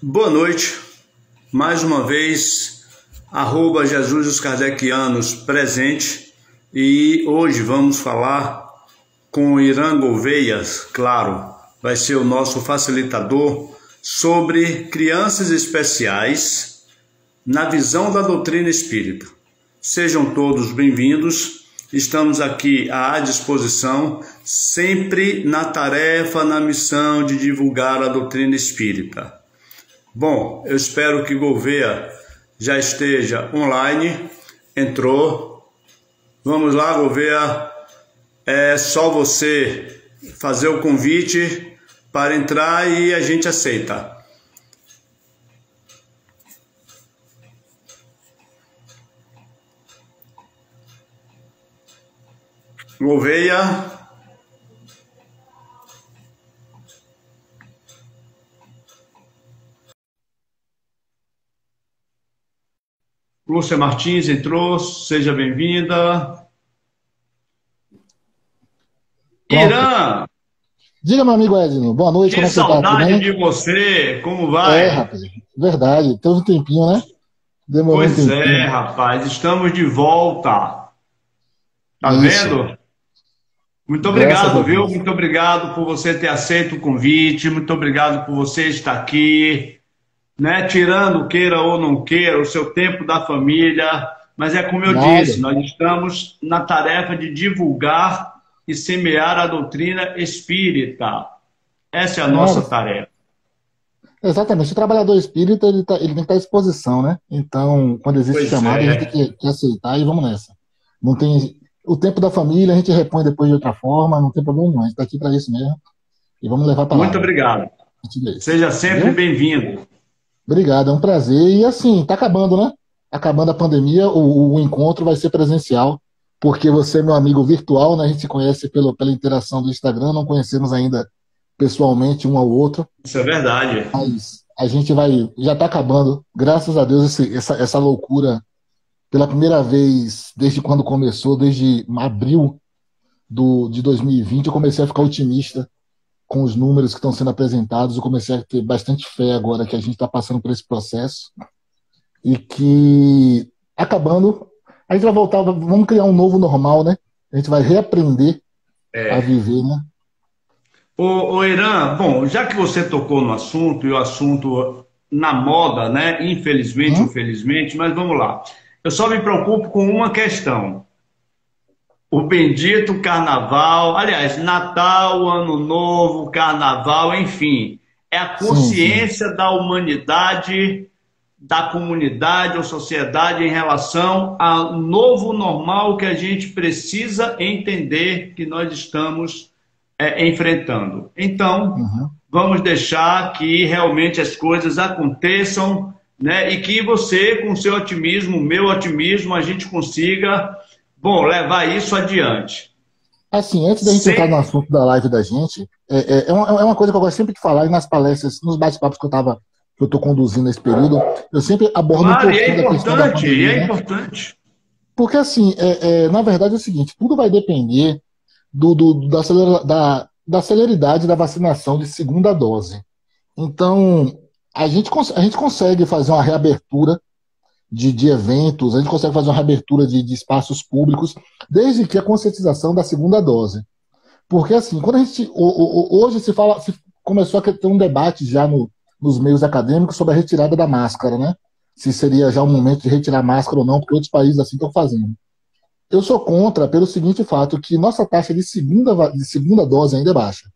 Boa noite, mais uma vez, @Jesus os Kardecianos presente, e hoje vamos falar com o Irã Gouveia, claro, vai ser o nosso facilitador, sobre crianças especiais na visão da doutrina espírita. Sejam todos bem-vindos, estamos aqui à disposição, sempre na tarefa, na missão de divulgar a doutrina espírita. Bom, eu espero que Gouveia já esteja online. Entrou. Vamos lá, Gouveia. É só você fazer o convite para entrar e a gente aceita. Gouveia. Lúcia Martins entrou, seja bem-vinda. Irã! Diga, meu amigo Edno, boa noite. Que saudade de você, como vai? Rapaz, verdade, tem um tempinho, né? Demorou um tempinho. Rapaz, estamos de volta. Tá vendo? Muito obrigado, viu? Muito obrigado por você ter aceito o convite, muito obrigado por você estar aqui. Né, tirando, queira ou não queira, o seu tempo da família, mas é como eu disse, nós estamos na tarefa de divulgar e semear a doutrina espírita. Essa é a nossa tarefa. Exatamente, o trabalhador espírita ele tem que estar à disposição, né? Então, quando existe chamada, a gente tem que aceitar e vamos nessa. Não tem o tempo da família, a gente repõe depois de outra forma, não tem problema nenhum, a gente está aqui para isso mesmo e vamos levar para lá. Muito obrigado. Seja sempre bem-vindo. Obrigado, é um prazer. E assim, tá acabando, né? Acabando a pandemia, o encontro vai ser presencial, porque você é meu amigo virtual, né? A gente se conhece pela interação do Instagram, não conhecemos ainda pessoalmente um ao outro. Isso é verdade. Mas a gente já tá acabando, graças a Deus, essa loucura, pela primeira vez, desde quando começou, desde abril de 2020, eu comecei a ficar otimista com os números que estão sendo apresentados. Eu comecei a ter bastante fé agora que a gente está passando por esse processo e que, acabando, a gente vai voltar, vamos criar um novo normal, né? A gente vai reaprender a viver, né? Ô Irã, bom, já que você tocou no assunto, e o assunto na moda, né? Infelizmente ou felizmente, mas vamos lá. Eu só me preocupo com uma questão. O bendito carnaval, aliás, Natal, Ano Novo, Carnaval, enfim, é a consciência da humanidade, da comunidade ou sociedade em relação ao novo normal que a gente precisa entender que nós estamos enfrentando. Então, vamos deixar que realmente as coisas aconteçam, né? E que você, com seu otimismo, meu otimismo, a gente consiga levar isso adiante. Assim, antes da gente entrar no assunto da live da gente, é uma coisa que eu gosto sempre de falar, e nas palestras, nos bate-papos que eu estou conduzindo nesse período, eu sempre abordo um pouquinho da questão da pandemia. É importante. Porque, assim, na verdade é o seguinte, tudo vai depender da celeridade da vacinação de segunda dose. Então, a gente consegue fazer uma reabertura de eventos, a gente consegue fazer uma reabertura de espaços públicos, desde que a conscientização da segunda dose. Porque, assim, quando a gente. Hoje começou a ter um debate já nos meios acadêmicos sobre a retirada da máscara, né? Se seria já o momento de retirar a máscara ou não, porque outros países assim estão fazendo. Eu sou contra pelo seguinte fato, que nossa taxa de segunda dose ainda é baixa.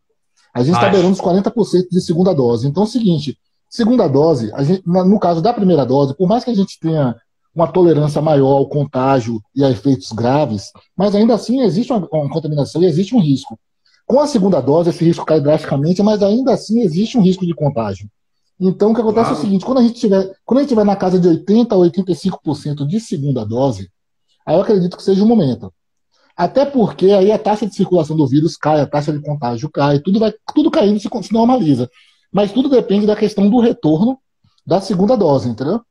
A gente está beirando os 40% de segunda dose. Então é o seguinte. Segunda dose, no caso da primeira dose, por mais que a gente tenha uma tolerância maior ao contágio e a efeitos graves, mas ainda assim existe uma contaminação e existe um risco. Com a segunda dose, esse risco cai drasticamente, mas ainda assim existe um risco de contágio. Então, o que acontece é o seguinte, quando a gente tiver na casa de 80% a 85% de segunda dose, aí eu acredito que seja o momento. Até porque aí a taxa de circulação do vírus cai, a taxa de contágio cai, tudo caindo se normaliza. Mas tudo depende da questão do retorno da segunda dose, entendeu?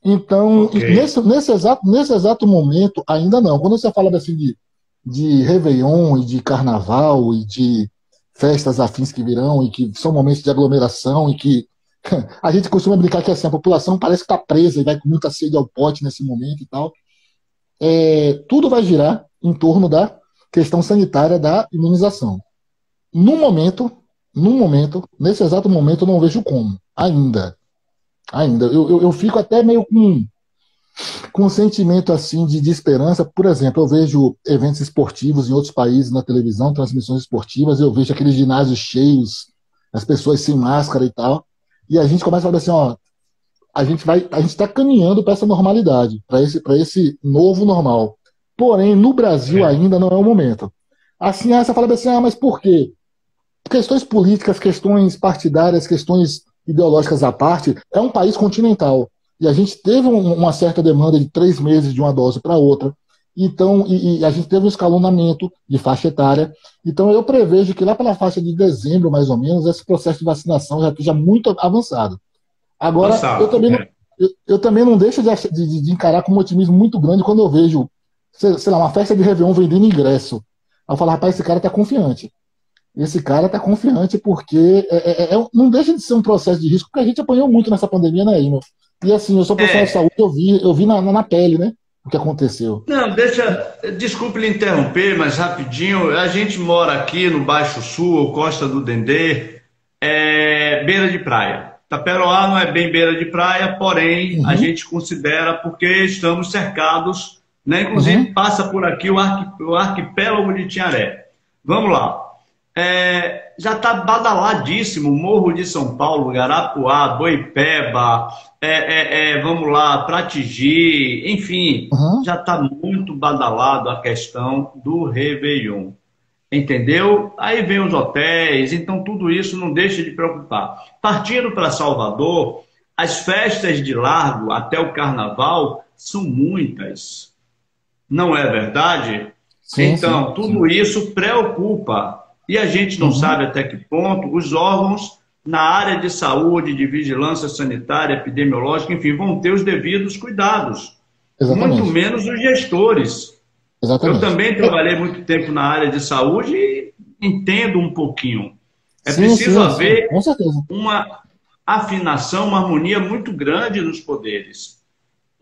Então, nesse exato momento, ainda não. Quando você fala assim, de Réveillon e de Carnaval e de festas afins que virão e que são momentos de aglomeração e que A gente costuma brincar que assim, a população parece que está presa e vai com muita sede ao pote nesse momento e tal. Tudo vai girar em torno da questão sanitária da imunização. No momento, nesse exato momento, eu não vejo como. Ainda. Eu fico até meio com um sentimento assim de esperança. Por exemplo, eu vejo eventos esportivos em outros países na televisão, transmissões esportivas, eu vejo aqueles ginásios cheios, as pessoas sem máscara e tal. E a gente começa a falar assim, ó, a gente está caminhando para essa normalidade, para esse novo normal. Porém, no Brasil ainda não é o momento. Assim, você fala assim, mas por quê? Questões políticas, questões partidárias, questões ideológicas à parte, é um país continental. E a gente teve uma certa demanda de 3 meses de uma dose para outra. Então, e a gente teve um escalonamento de faixa etária. Então, eu prevejo que lá pela faixa de dezembro, mais ou menos, esse processo de vacinação já esteja muito avançado. Agora, eu também não deixo de encarar com um otimismo muito grande quando eu vejo, sei lá, uma festa de Réveillon vendendo ingresso. Aí eu falo, rapaz, esse cara está confiante. Esse cara está confiante porque não deixa de ser um processo de risco, porque a gente apanhou muito nessa pandemia, né, Irmão? E assim, eu sou profissional de saúde, eu vi na pele, né, o que aconteceu. Não, desculpe lhe interromper, mas rapidinho, a gente mora aqui no Baixo Sul, Costa do Dendê, beira de praia. Taperoá não é bem beira de praia, porém a gente considera porque estamos cercados, né? Inclusive passa por aqui o arquipélago de Tinharé. Vamos lá. Já está badaladíssimo Morro de São Paulo, Garapuá, Boipeba, vamos lá, Pratigi, enfim, já está muito badalado a questão do Réveillon. Entendeu? Aí vem os hotéis, então tudo isso não deixa de preocupar. Partindo para Salvador, as festas de largo até o carnaval são muitas. Não é verdade? Sim, então, tudo isso preocupa. E a gente não sabe até que ponto os órgãos na área de saúde, de vigilância sanitária, epidemiológica, enfim, vão ter os devidos cuidados. Exatamente. Muito menos os gestores. Exatamente. Eu também trabalhei muito tempo na área de saúde e entendo um pouquinho. Preciso haver uma afinação, uma harmonia muito grande nos poderes.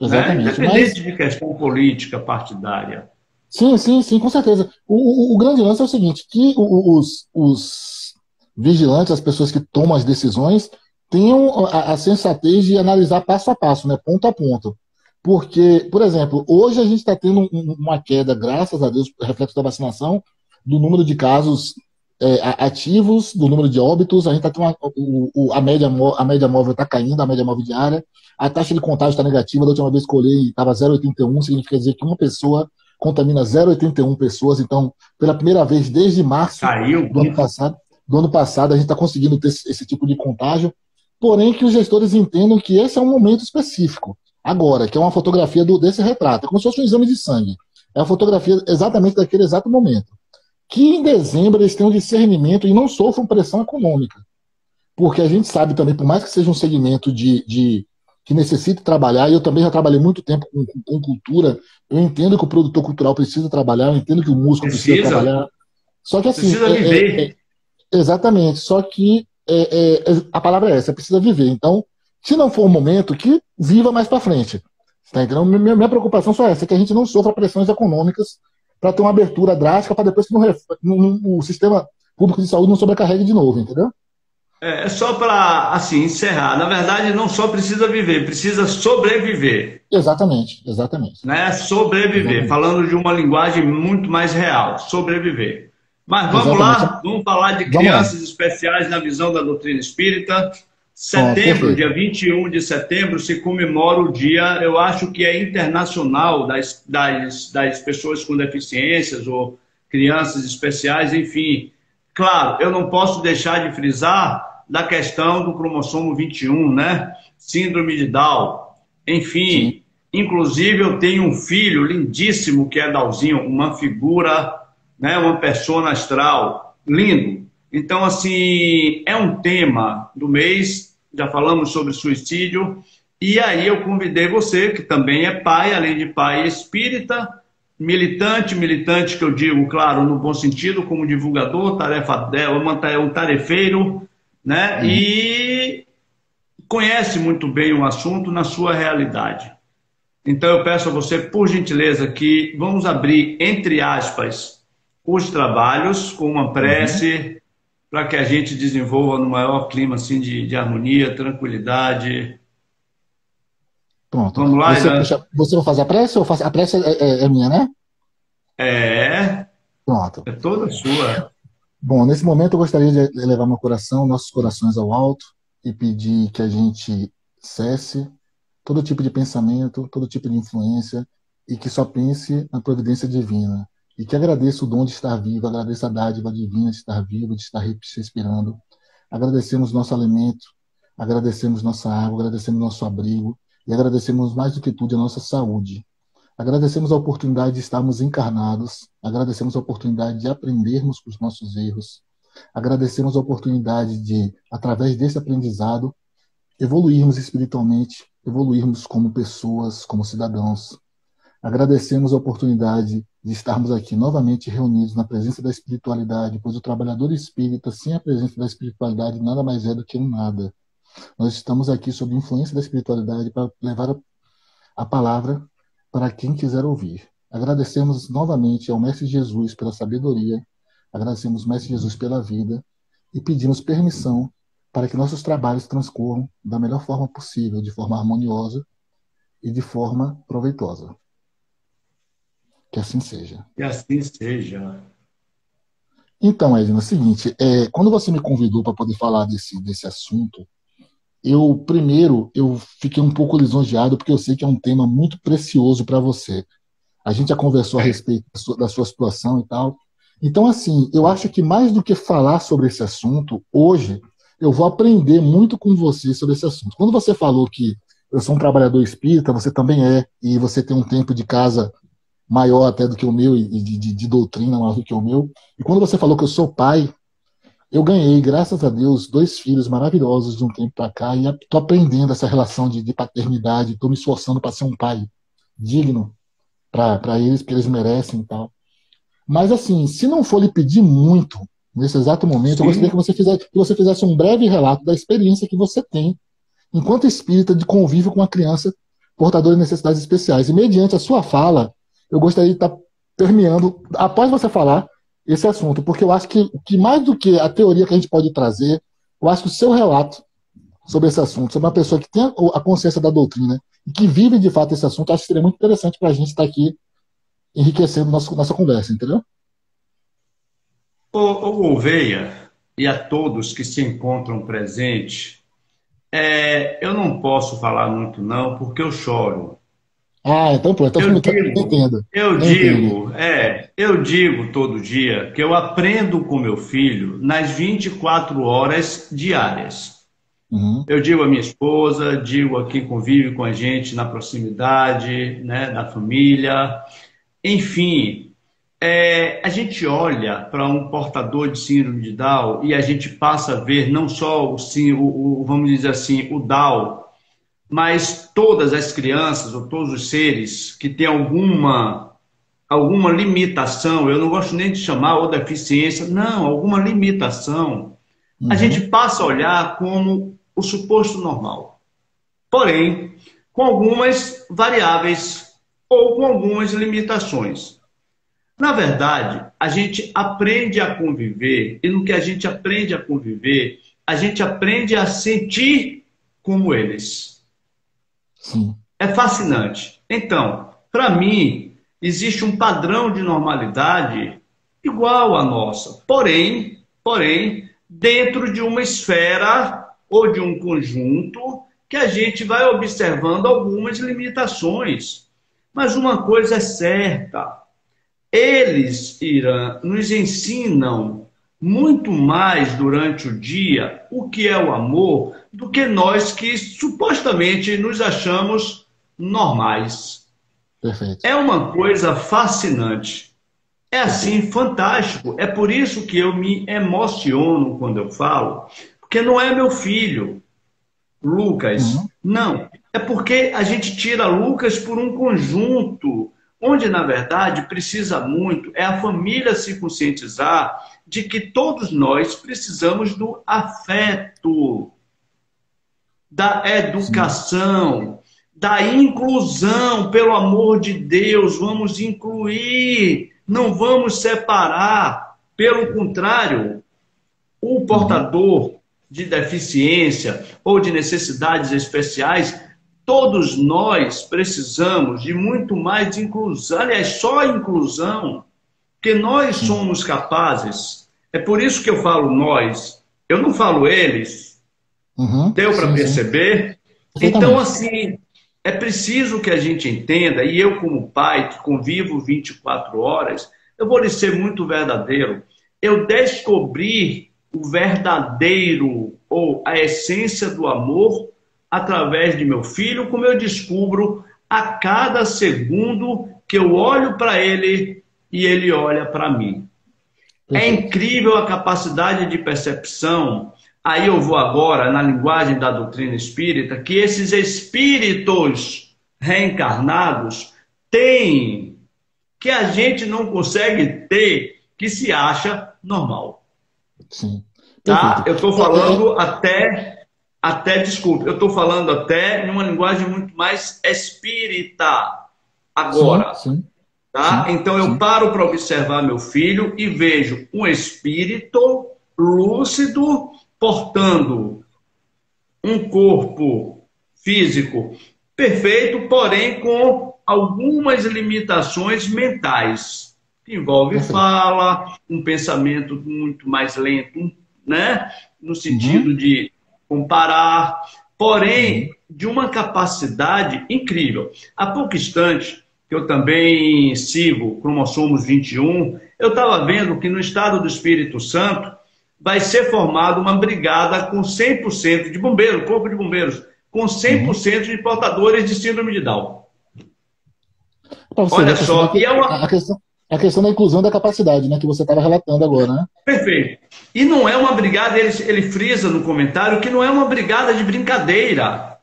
Exatamente. Né? Independente de questão política, partidária. Sim, com certeza. O grande lance é o seguinte, que os vigilantes, as pessoas que tomam as decisões, tenham a sensatez de analisar passo a passo, né, ponto a ponto. Porque, por exemplo, hoje a gente está tendo uma queda, graças a Deus, reflexo da vacinação, do número de casos ativos, do número de óbitos. A gente está tendo a média móvel está caindo, a média móvel diária. A taxa de contágio está negativa. Da última vez que eu olhei, estava 0,81, significa dizer que uma pessoa contamina 0,81 pessoas. Então, pela primeira vez desde março do ano passado, a gente está conseguindo ter esse tipo de contágio. Porém, que os gestores entendam que esse é um momento específico. Agora, que é uma fotografia desse retrato, é como se fosse um exame de sangue. É a fotografia exatamente daquele exato momento. Que em dezembro eles tenham discernimento e não sofram pressão econômica. Porque a gente sabe também, por mais que seja um segmento que necessite trabalhar, e eu também já trabalhei muito tempo com cultura, eu entendo que o produtor cultural precisa trabalhar, eu entendo que o músico precisa trabalhar. Só que assim. Precisa viver. Exatamente, só que a palavra é essa, precisa viver. Então, se não for o momento, que viva mais para frente. Tá entendendo? Minha preocupação só é essa, que a gente não sofra pressões econômicas para ter uma abertura drástica para depois que o sistema público de saúde não sobrecarregue de novo, entendeu? Só para assim, encerrar. Na verdade, não só precisa viver, precisa sobreviver. Exatamente. Né? Sobreviver, falando de uma linguagem muito mais real, sobreviver. Mas vamos lá, vamos falar de crianças especiais na visão da doutrina espírita. Setembro, dia 21 de setembro, se comemora o dia, eu acho que é internacional, das pessoas com deficiências ou crianças especiais, enfim. Claro, eu não posso deixar de frisar da questão do cromossomo 21, né? Síndrome de Down, enfim. Inclusive, eu tenho um filho lindíssimo que é Downzinho, uma figura, né? Uma persona astral, lindo. Então, assim, é um tema do mês, já falamos sobre suicídio, e aí eu convidei você, que também é pai, além de pai espírita, militante que eu digo, claro, no bom sentido, como divulgador, um tarefeiro, né? E conhece muito bem o assunto na sua realidade. Então eu peço a você, por gentileza, que vamos abrir, entre aspas, os trabalhos com uma prece para que a gente desenvolva no maior clima assim, de harmonia, tranquilidade. Pronto. Vamos lá, Você, Irã? você vai fazer a prece ou eu faço? A prece é minha, né? É, Pronto. é toda sua. Bom, nesse momento eu gostaria de elevar meu coração, nossos corações ao alto e pedir que a gente cesse todo tipo de pensamento, todo tipo de influência e que só pense na providência divina. E que agradeça o dom de estar vivo, agradeça a dádiva divina de estar vivo, de estar respirando. Agradecemos nosso alimento, agradecemos nossa água, agradecemos nosso abrigo e agradecemos mais do que tudo a nossa saúde. Agradecemos a oportunidade de estarmos encarnados, agradecemos a oportunidade de aprendermos com os nossos erros, agradecemos a oportunidade de, através desse aprendizado, evoluirmos espiritualmente, evoluirmos como pessoas, como cidadãos. Agradecemos a oportunidade de estarmos aqui novamente reunidos na presença da espiritualidade, pois o trabalhador espírita, sem a presença da espiritualidade, nada mais é do que um nada. Nós estamos aqui sob influência da espiritualidade para levar a palavra para quem quiser ouvir. Agradecemos novamente ao Mestre Jesus pela sabedoria, agradecemos ao Mestre Jesus pela vida e pedimos permissão para que nossos trabalhos transcorram da melhor forma possível, de forma harmoniosa e de forma proveitosa. Que assim seja. Que assim seja. Então, Edna, é o seguinte, quando você me convidou para poder falar desse assunto, eu fiquei um pouco lisonjeado, porque eu sei que é um tema muito precioso para você. A gente já conversou a É. respeito da sua situação e tal. Então, assim, eu acho que mais do que falar sobre esse assunto, hoje, eu vou aprender muito com você sobre esse assunto. Quando você falou que eu sou um trabalhador espírita, você também é, e você tem um tempo de casa maior até do que o meu, e de doutrina maior do que o meu. E quando você falou que eu sou pai, eu ganhei, graças a Deus, 2 filhos maravilhosos de um tempo para cá, e estou aprendendo essa relação de paternidade, estou me esforçando para ser um pai digno para eles, porque eles merecem e tal. Mas, assim, se não for lhe pedir muito, nesse exato momento, eu gostaria Sim. que você fizesse um breve relato da experiência que você tem, enquanto espírita, de convívio com uma criança portadora de necessidades especiais. E, mediante a sua fala, eu gostaria de estar permeando, após você falar, esse assunto, porque eu acho que mais do que a teoria que a gente pode trazer, eu acho que o seu relato sobre esse assunto, sobre uma pessoa que tem a consciência da doutrina e que vive de fato esse assunto, acho que seria muito interessante para a gente estar aqui enriquecendo nossa conversa, entendeu? Ô Gouveia e a todos que se encontram presentes, eu não posso falar muito não, porque eu choro. Ah, então pronto, Eu então, eu digo, entendo. eu Eu entendo. digo, eu digo todo dia que eu aprendo com meu filho nas 24 horas diárias. Uhum, Eu digo à minha esposa, digo a quem convive com a gente na proximidade, né, na família, enfim, a gente olha para um portador de síndrome de Down e a gente passa a ver não só vamos dizer assim, o Down, mas todas as crianças ou todos os seres que têm alguma limitação, eu não gosto nem de chamar ou deficiência, não, alguma limitação, a gente uhum, passa a olhar como o suposto normal. Porém, com algumas variáveis ou com algumas limitações. Na verdade, a gente aprende a conviver, e no que a gente aprende a conviver, a gente aprende a sentir como eles. sim, É fascinante. Então, para mim, existe um padrão de normalidade igual à nossa, porém, dentro de uma esfera ou de um conjunto que a gente vai observando algumas limitações. Mas uma coisa é certa, eles, Irã, nos ensinam muito mais durante o dia o que é o amor do que nós que supostamente nos achamos normais. perfeito. É uma coisa fascinante. É assim, fantástico. É por isso que eu me emociono quando eu falo, porque não é meu filho, Lucas. Uhum, Não. É porque a gente tira Lucas por um conjunto, onde, na verdade, precisa muito é a família se conscientizar de que todos nós precisamos do afeto, da sim, educação, da inclusão, pelo amor de Deus, vamos incluir, não vamos separar. Pelo contrário, o uhum, portador de deficiência ou de necessidades especiais, todos nós precisamos de muito mais de inclusão, aliás, só inclusão, porque nós sim, somos capazes. É por isso que eu falo nós, eu não falo eles. uhum, Deu para sim, sim, perceber? Então, perfeitamente. assim, é preciso que a gente entenda, e eu, como pai, que convivo 24 horas, eu vou lhe ser muito verdadeiro. Eu descobri o verdadeiro, ou a essência do amor, através de meu filho, como eu descubro a cada segundo que eu olho para ele e ele olha para mim. É Perfeito. incrível a capacidade de percepção. Aí eu vou agora na linguagem da doutrina espírita, que esses espíritos reencarnados têm, que a gente não consegue ter, que se acha normal. Sim, Tá? perfeito. Eu estou É, falando desculpe, eu estou falando até em uma linguagem muito mais espírita sim, agora. sim, Tá? sim, Então eu sim, paro para observar meu filho e vejo um espírito lúcido portando um corpo físico perfeito, porém com algumas limitações mentais, que envolve perfeito. fala, um pensamento muito mais lento, né? No sentido Uhum, de comparar, uhum, porém de uma capacidade incrível. Há pouco instante, que eu também sigo Cromossomos 21, eu estava vendo que no estado do Espírito Santo vai ser formada uma brigada com 100% de bombeiros, corpo de bombeiros, com uhum. 100% de portadores de síndrome de Down. Para você Olha ver, assim, só, e é uma. a questão da inclusão da capacidade, né, que você estava relatando agora, né? Perfeito. E não é uma brigada, ele frisa no comentário que não é uma brigada de brincadeira.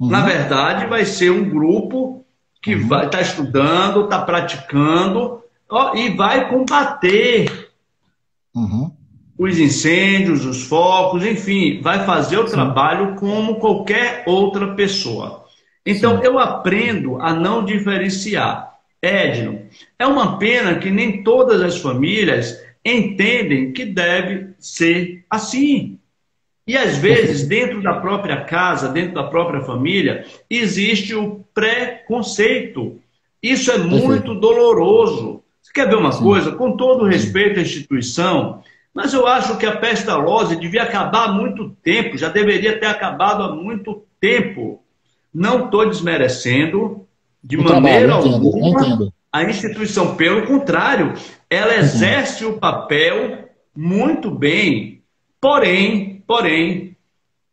Na Uhum, verdade, vai ser um grupo que vai uhum, estar estudando, está praticando, ó, e vai combater uhum. os incêndios, os focos, enfim, vai fazer o Sim, trabalho como qualquer outra pessoa. Então, sim, eu aprendo a não diferenciar. Edno, é uma pena que nem todas as famílias entendem que deve ser assim. E às vezes, perfeito. dentro da própria casa, dentro da própria família, existe o preconceito. Isso é muito Perfeito. doloroso. Você quer ver uma Sim, coisa? Com todo sim. respeito à instituição, mas eu acho que a pestalose devia acabar há muito tempo, já deveria ter acabado há muito tempo. Não estou desmerecendo de O trabalho, maneira eu alguma entendo, a instituição, pelo contrário, ela entendo. exerce o papel muito bem. Porém,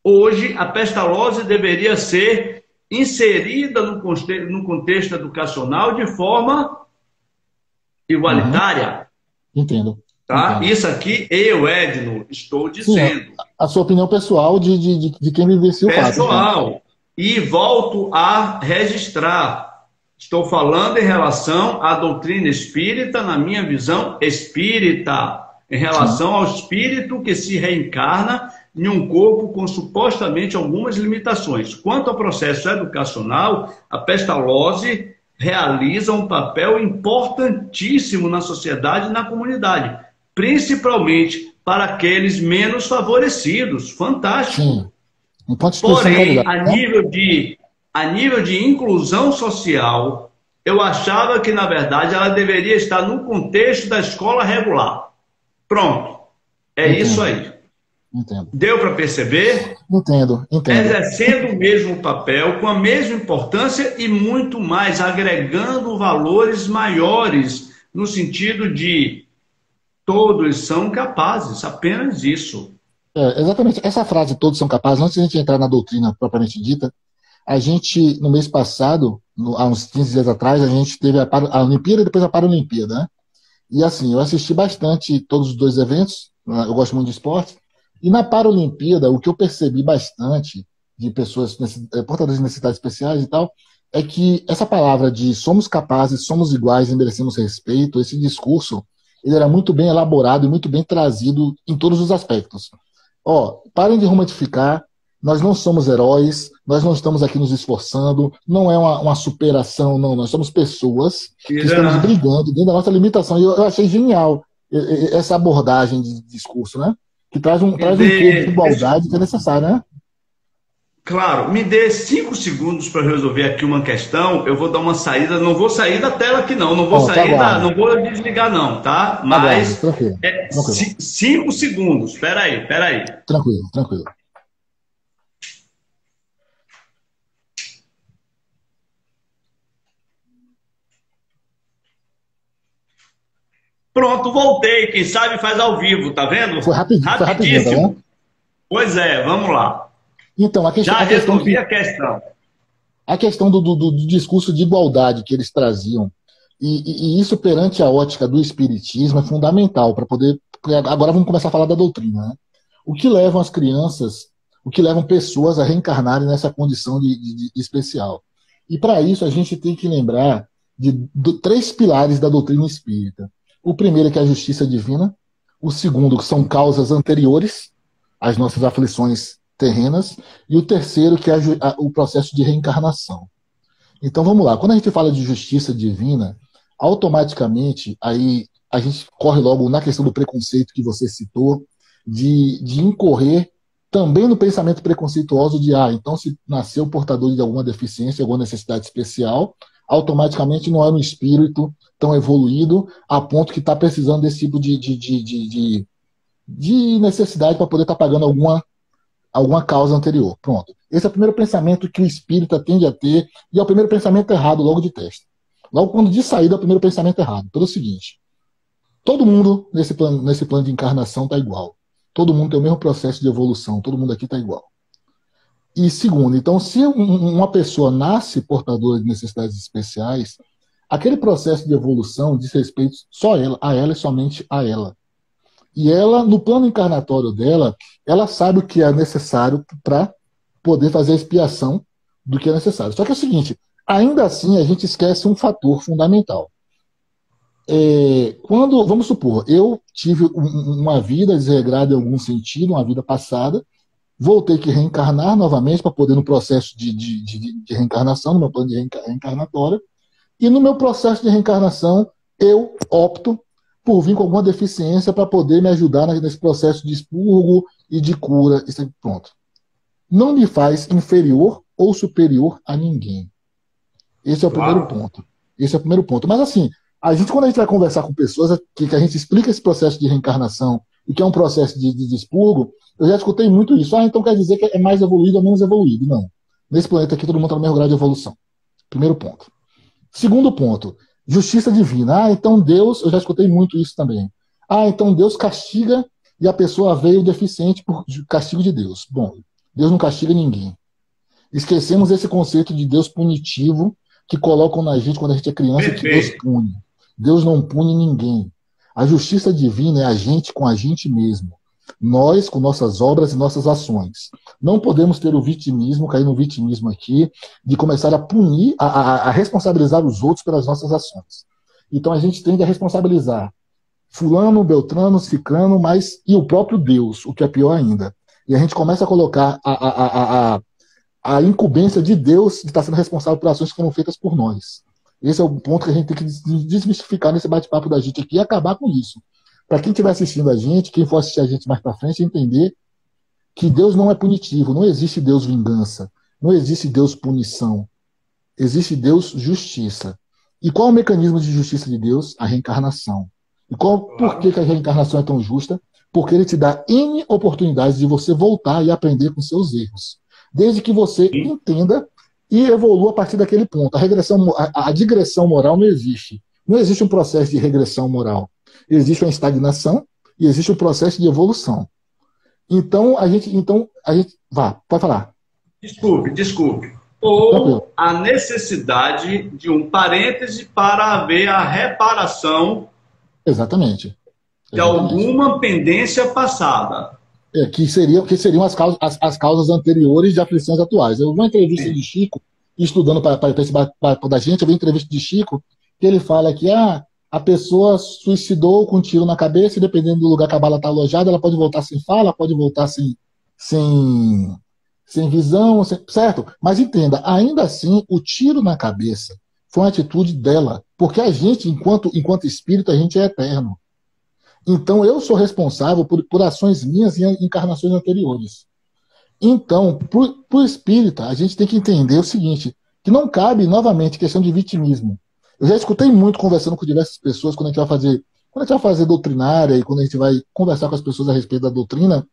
hoje a pestalose deveria ser inserida no contexto educacional de forma Uhum, igualitária, entendo, tá? entendo. Isso aqui eu, Edno, estou Sim, dizendo, a sua opinião pessoal de quem vivencia o fato, entendo. pessoal. E volto a registrar. Estou falando em relação à doutrina espírita, na minha visão espírita, em Sim, relação ao espírito que se reencarna em um corpo com supostamente algumas limitações. Quanto ao processo educacional, a pestalose realiza um papel importantíssimo na sociedade e na comunidade, principalmente para aqueles menos favorecidos. Fantástico. sim. Enquanto instituição de Porém, caridade, né? a nível de inclusão social, eu achava que, na verdade, ela deveria estar no contexto da escola regular. Pronto. É isso Entendo, aí. entendo. Deu para perceber? Entendo, entendo. Exercendo o mesmo papel, com a mesma importância e muito mais, agregando valores maiores, no sentido de todos são capazes, apenas isso. Exatamente. Essa frase, todos são capazes, antes de a gente entrar na doutrina propriamente dita, a gente, no mês passado, há uns 15 dias atrás, a gente teve a Olimpíada e depois a Paralimpíada, né? E assim, eu assisti bastante todos os dois eventos, né? Eu gosto muito de esporte, e na Paralimpíada, o que eu percebi bastante de pessoas portadoras de necessidades especiais e tal, é que essa palavra de somos capazes, somos iguais e merecemos respeito, esse discurso, ele era muito bem elaborado e muito bem trazido em todos os aspectos. Ó, parem de romantificar. Nós não somos heróis, nós não estamos aqui nos esforçando, não é uma superação, não. Nós somos pessoas que estamos Irã, brigando dentro da nossa limitação. E eu achei genial essa abordagem de discurso, né? Que me traz um quê de dê, igualdade que é necessário, né? claro, me dê 5 segundos para resolver aqui uma questão. Eu vou dar uma saída, não vou sair da tela aqui não, não vou Ó, sair aguardo, não vou desligar não, tá? aguardo, Mas tranquilo, tranquilo, 5 segundos. Espera aí. tranquilo, tranquilo. Pronto, voltei. Quem sabe faz ao vivo, tá vendo? Foi rapidinho, tá vendo? Rapidíssimo. Pois é, vamos lá. Então, Já a questão resolvi que a questão. a questão do discurso de igualdade que eles traziam, e isso perante a ótica do espiritismo é fundamental para poder. Porque agora vamos começar a falar da doutrina, né? O que levam as crianças, o que levam pessoas a reencarnarem nessa condição de especial. E para isso a gente tem que lembrar de 3 pilares da doutrina espírita. O primeiro é que é a justiça divina, o segundo que são causas anteriores às nossas aflições terrenas, e o terceiro que é o processo de reencarnação. Então vamos lá, quando a gente fala de justiça divina, automaticamente aí a gente corre logo na questão do preconceito que você citou, de incorrer também no pensamento preconceituoso de, então se nasceu portador de alguma deficiência, alguma necessidade especial, automaticamente não é um espírito tão evoluído a ponto que está precisando desse tipo de necessidade para poder estar pagando alguma causa anterior. Pronto. Esse é o primeiro pensamento que o espírita tende a ter, e é o primeiro pensamento errado logo de teste. Logo quando de saída é o primeiro pensamento errado. Pelo seguinte, todo mundo nesse plano de encarnação está igual. Todo mundo tem o mesmo processo de evolução, todo mundo aqui está igual. E segundo, então, se uma pessoa nasce portadora de necessidades especiais, aquele processo de evolução diz respeito só a ela e somente a ela. E ela, no plano encarnatório dela, ela sabe o que é necessário para poder fazer a expiação do que é necessário. Só que é o seguinte, ainda assim a gente esquece um fator fundamental. Quando, vamos supor, eu tive uma vida desregrada em algum sentido, uma vida passada, vou ter que reencarnar novamente para poder no processo de reencarnação, no meu plano de reencarnatório, e no meu processo de reencarnação eu opto por vir com alguma deficiência para poder me ajudar nesse processo de expurgo e de cura. Isso pronto. Não me faz inferior ou superior a ninguém. Esse é o primeiro Claro. ponto. Esse é o primeiro ponto. Mas assim, quando a gente vai conversar com pessoas que a gente explica esse processo de reencarnação e que é um processo de expurgo, eu já escutei muito isso. Então quer dizer que é mais evoluído ou menos evoluído. Não. Nesse planeta aqui todo mundo está no mesmo grau de evolução. Primeiro ponto. Segundo ponto, justiça divina. Então Deus, eu já escutei muito isso também. Então Deus castiga e a pessoa veio deficiente por castigo de Deus. Bom, Deus não castiga ninguém. Esquecemos esse conceito de Deus punitivo que colocam na gente quando a gente é criança, que Deus Perfeito. pune. Deus não pune ninguém. A justiça divina é a gente com a gente mesmo. Nós com nossas obras e nossas ações. Não podemos ter o vitimismo, cair no vitimismo aqui, de começar a punir, a responsabilizar os outros pelas nossas ações. Então a gente tende a responsabilizar fulano, beltrano, ciclano, e o próprio Deus, o que é pior ainda. E a gente começa a colocar a incumbência de Deus de estar sendo responsável por ações que foram feitas por nós. Esse é o ponto que a gente tem que desmistificar nesse bate-papo da gente aqui e acabar com isso. Para quem estiver assistindo a gente, quem for assistir a gente mais para frente, entender que Deus não é punitivo, não existe Deus vingança, não existe Deus punição, existe Deus justiça. E qual é o mecanismo de justiça de Deus? A reencarnação. E por que a reencarnação é tão justa? Porque ele te dá N oportunidades de você voltar e aprender com seus erros. Desde que você entenda e evolua a partir daquele ponto. A digressão moral não existe. Não existe um processo de regressão moral. Existe uma estagnação e existe um processo de evolução. Então a gente pode falar. Desculpe. Tranquilo. Ou a necessidade de um parêntese para haver a reparação Exatamente. de alguma pendência passada. Que seriam as causas anteriores de aflições atuais. Eu vi uma entrevista de Chico, estudando para esse bate-papo da gente, eu vi uma entrevista de Chico, que ele fala que a pessoa suicidou com um tiro na cabeça, e dependendo do lugar que a bala está alojada, ela pode voltar sem fala, pode voltar sem sem visão, certo? Mas entenda, ainda assim, o tiro na cabeça foi uma atitude dela, porque a gente, enquanto espírito, a gente é eterno. Então, eu sou responsável por ações minhas em encarnações anteriores. Então, para o espírita, a gente tem que entender o seguinte, que não cabe, novamente, questão de vitimismo. Eu já escutei muito conversando com diversas pessoas quando a gente vai fazer doutrinária e quando a gente vai conversar com as pessoas a respeito da doutrina,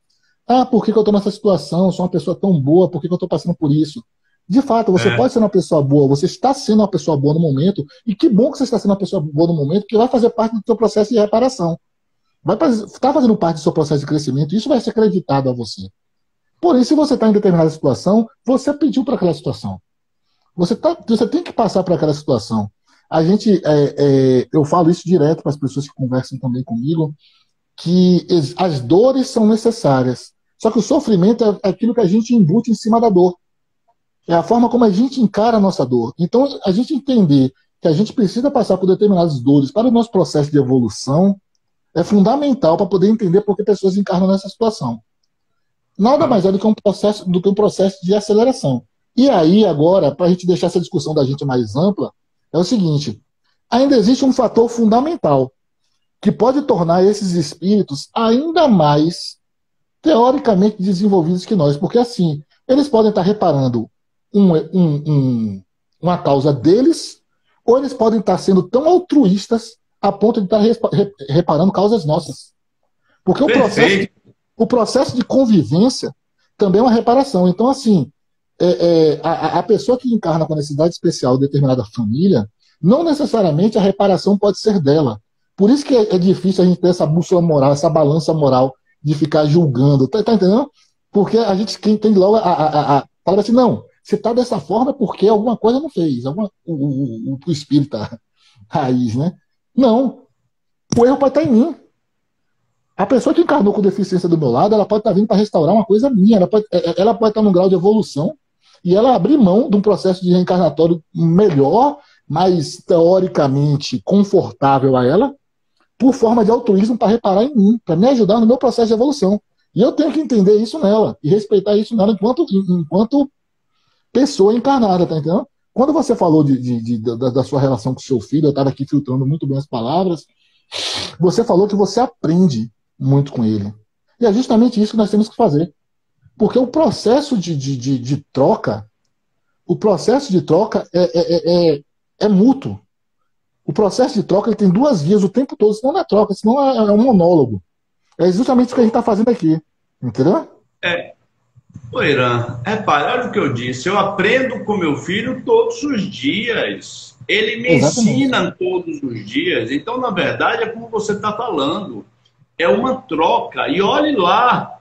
por que eu estou nessa situação? Eu sou uma pessoa tão boa, por que eu estou passando por isso? De fato, você pode ser uma pessoa boa, você está sendo uma pessoa boa no momento, e que bom que você está sendo uma pessoa boa no momento, que vai fazer parte do seu processo de reparação. Vai estar fazendo parte do seu processo de crescimento, e isso vai ser acreditado a você. Porém, se você está em determinada situação, você pediu para aquela situação. Você tem que passar por aquela situação. Eu falo isso direto para as pessoas que conversam também comigo, que as dores são necessárias. Só que o sofrimento é aquilo que a gente embute em cima da dor. É a forma como a gente encara a nossa dor. Então, a gente entender que a gente precisa passar por determinadas dores para o nosso processo de evolução é fundamental para poder entender por que pessoas encarnam nessa situação. Nada mais é do que um processo de aceleração. E aí, agora, para a gente deixar essa discussão da gente mais ampla, é o seguinte: ainda existe um fator fundamental que pode tornar esses espíritos ainda mais teoricamente desenvolvidos que nós, porque assim, eles podem estar reparando uma causa deles, ou eles podem estar sendo tão altruístas a ponto de estar reparando causas nossas. Porque o processo de convivência também é uma reparação. Então, assim, a pessoa que encarna com a necessidade especial de determinada família, não necessariamente a reparação pode ser dela. Por isso que é difícil a gente ter essa bússola moral, essa balança moral de ficar julgando. Tá entendendo? Porque a gente tem logo fala assim, não, se está dessa forma é porque alguma coisa não fez. O espírito raiz, né? Não. O erro pode estar em mim. A pessoa que encarnou com deficiência do meu lado, ela pode estar vindo para restaurar uma coisa minha. Ela pode estar num grau de evolução e ela abrir mão de um processo de reencarnatório melhor, mais teoricamente confortável a ela, por forma de altruísmo para reparar em mim, para me ajudar no meu processo de evolução. E eu tenho que entender isso nela e respeitar isso nela enquanto pessoa encarnada, tá entendendo? Quando você falou da sua relação com o seu filho, eu estava aqui filtrando muito bem as palavras, você falou que você aprende muito com ele. E é justamente isso que nós temos que fazer. Porque o processo de troca, é mútuo. O processo de troca ele tem duas vias o tempo todo, senão não é troca, senão é um monólogo. É justamente isso que a gente está fazendo aqui. Entendeu? Ô Irã, repara, olha o que eu disse. Eu aprendo com meu filho todos os dias. Ele me ensina todos os dias. Então, na verdade, é como você está falando. É uma troca. E olhe lá,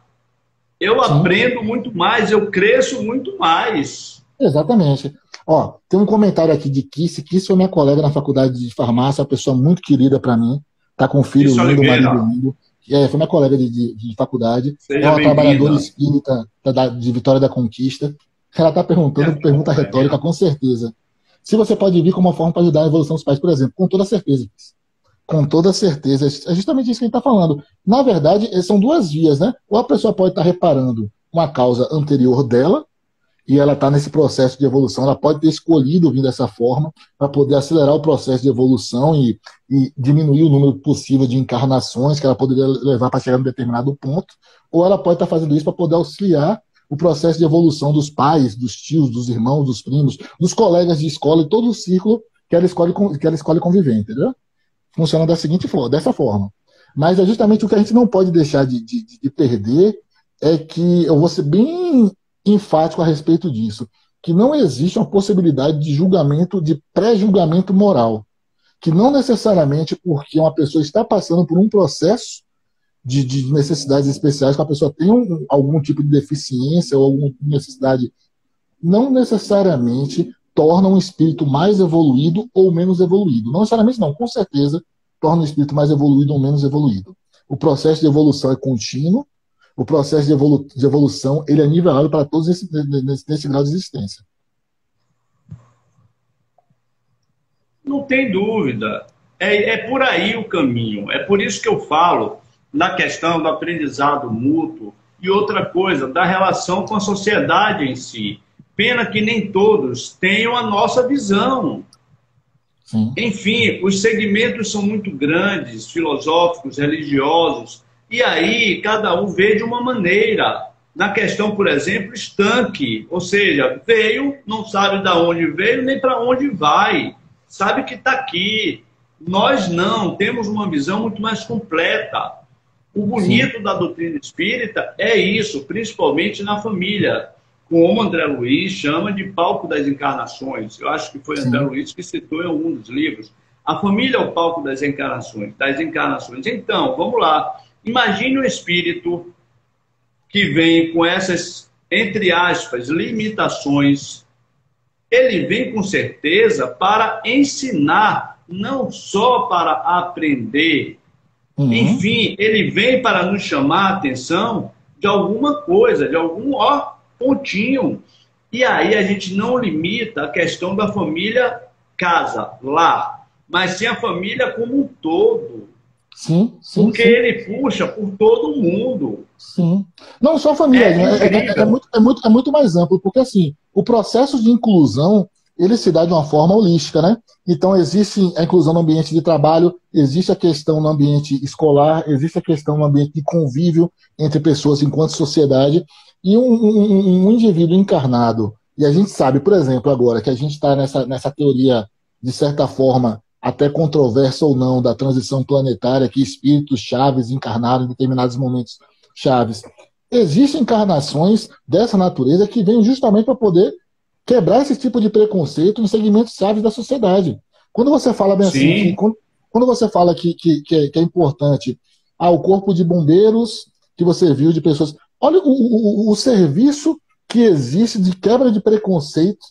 eu aprendo muito mais, eu cresço muito mais. Exatamente. Ó, tem um comentário aqui de Kiss. Kiss foi minha colega na faculdade de farmácia, uma pessoa muito querida para mim. Tá com um filho lindo, marido lindo. Foi minha colega de faculdade. É uma trabalhadora espírita de Vitória da Conquista. Ela está perguntando, pergunta retórica, com certeza. Se você pode vir como uma forma para ajudar a evolução dos pais, por exemplo, com toda certeza. Com toda certeza. É justamente isso que a gente está falando. Na verdade, são duas vias, né? Ou a pessoa pode estar reparando uma causa anterior dela, e ela está nesse processo de evolução, ela pode ter escolhido vir dessa forma para poder acelerar o processo de evolução e diminuir o número possível de encarnações que ela poderia levar para chegar a um determinado ponto, ou ela pode estar fazendo isso para poder auxiliar o processo de evolução dos pais, dos tios, dos irmãos, dos primos, dos colegas de escola e todo o ciclo que ela escolhe conviver, entendeu? Funciona dessa forma. Mas é justamente o que a gente não pode deixar de perder, é que eu vou ser bem enfático a respeito disso, que não existe uma possibilidade de julgamento, de pré-julgamento moral, que não necessariamente porque uma pessoa está passando por um processo de necessidades especiais, que a pessoa tem algum tipo de deficiência ou alguma necessidade, não necessariamente torna um espírito mais evoluído ou menos evoluído. Não necessariamente não, com certeza torna um espírito mais evoluído ou menos evoluído. O processo de evolução é contínuo. O processo de evolução ele é nivelado para todos nesse grau de existência. Não tem dúvida. É por aí o caminho. É por isso que eu falo na questão do aprendizado mútuo. e outra coisa, da relação com a sociedade em si. Pena que nem todos tenham a nossa visão. Sim. Enfim, os segmentos são muito grandes, filosóficos, religiosos, e aí cada um vê de uma maneira. Na questão, por exemplo, estanque, ou seja, veio, não sabe de onde veio nem para onde vai, sabe que está aqui. Nós não, temos uma visão muito mais completa. O bonito da doutrina espírita é isso, principalmente na família, como André Luiz chama de palco das encarnações. Eu acho que foi André Luiz que citou em algum dos livros. A família é o palco das encarnações, das encarnações. Então, vamos lá. Imagine um espírito que vem com essas, entre aspas, limitações. Ele vem com certeza para ensinar, não só para aprender. Enfim, ele vem para nos chamar a atenção de alguma coisa, de algum pontinho. E aí a gente não limita a questão da família casa, lar, mas sim a família como um todo. Sim, porque ele puxa por todo mundo. Sim. Não só a família, é muito mais amplo, porque assim, o processo de inclusão, ele se dá de uma forma holística, né? Então existe a inclusão no ambiente de trabalho, existe a questão no ambiente escolar, existe a questão no ambiente de convívio entre pessoas enquanto sociedade, e um indivíduo encarnado, e a gente sabe, por exemplo, agora que a gente está nessa teoria, de certa forma, até controversa ou não, da transição planetária, que espíritos chaves encarnaram em determinados momentos chaves. Existem encarnações dessa natureza que vêm justamente para poder quebrar esse tipo de preconceito em segmentos chaves da sociedade. Quando você fala bem assim, quando você fala que é importante o corpo de bombeiros que você viu de pessoas... Olha o serviço que existe de quebra de preconceito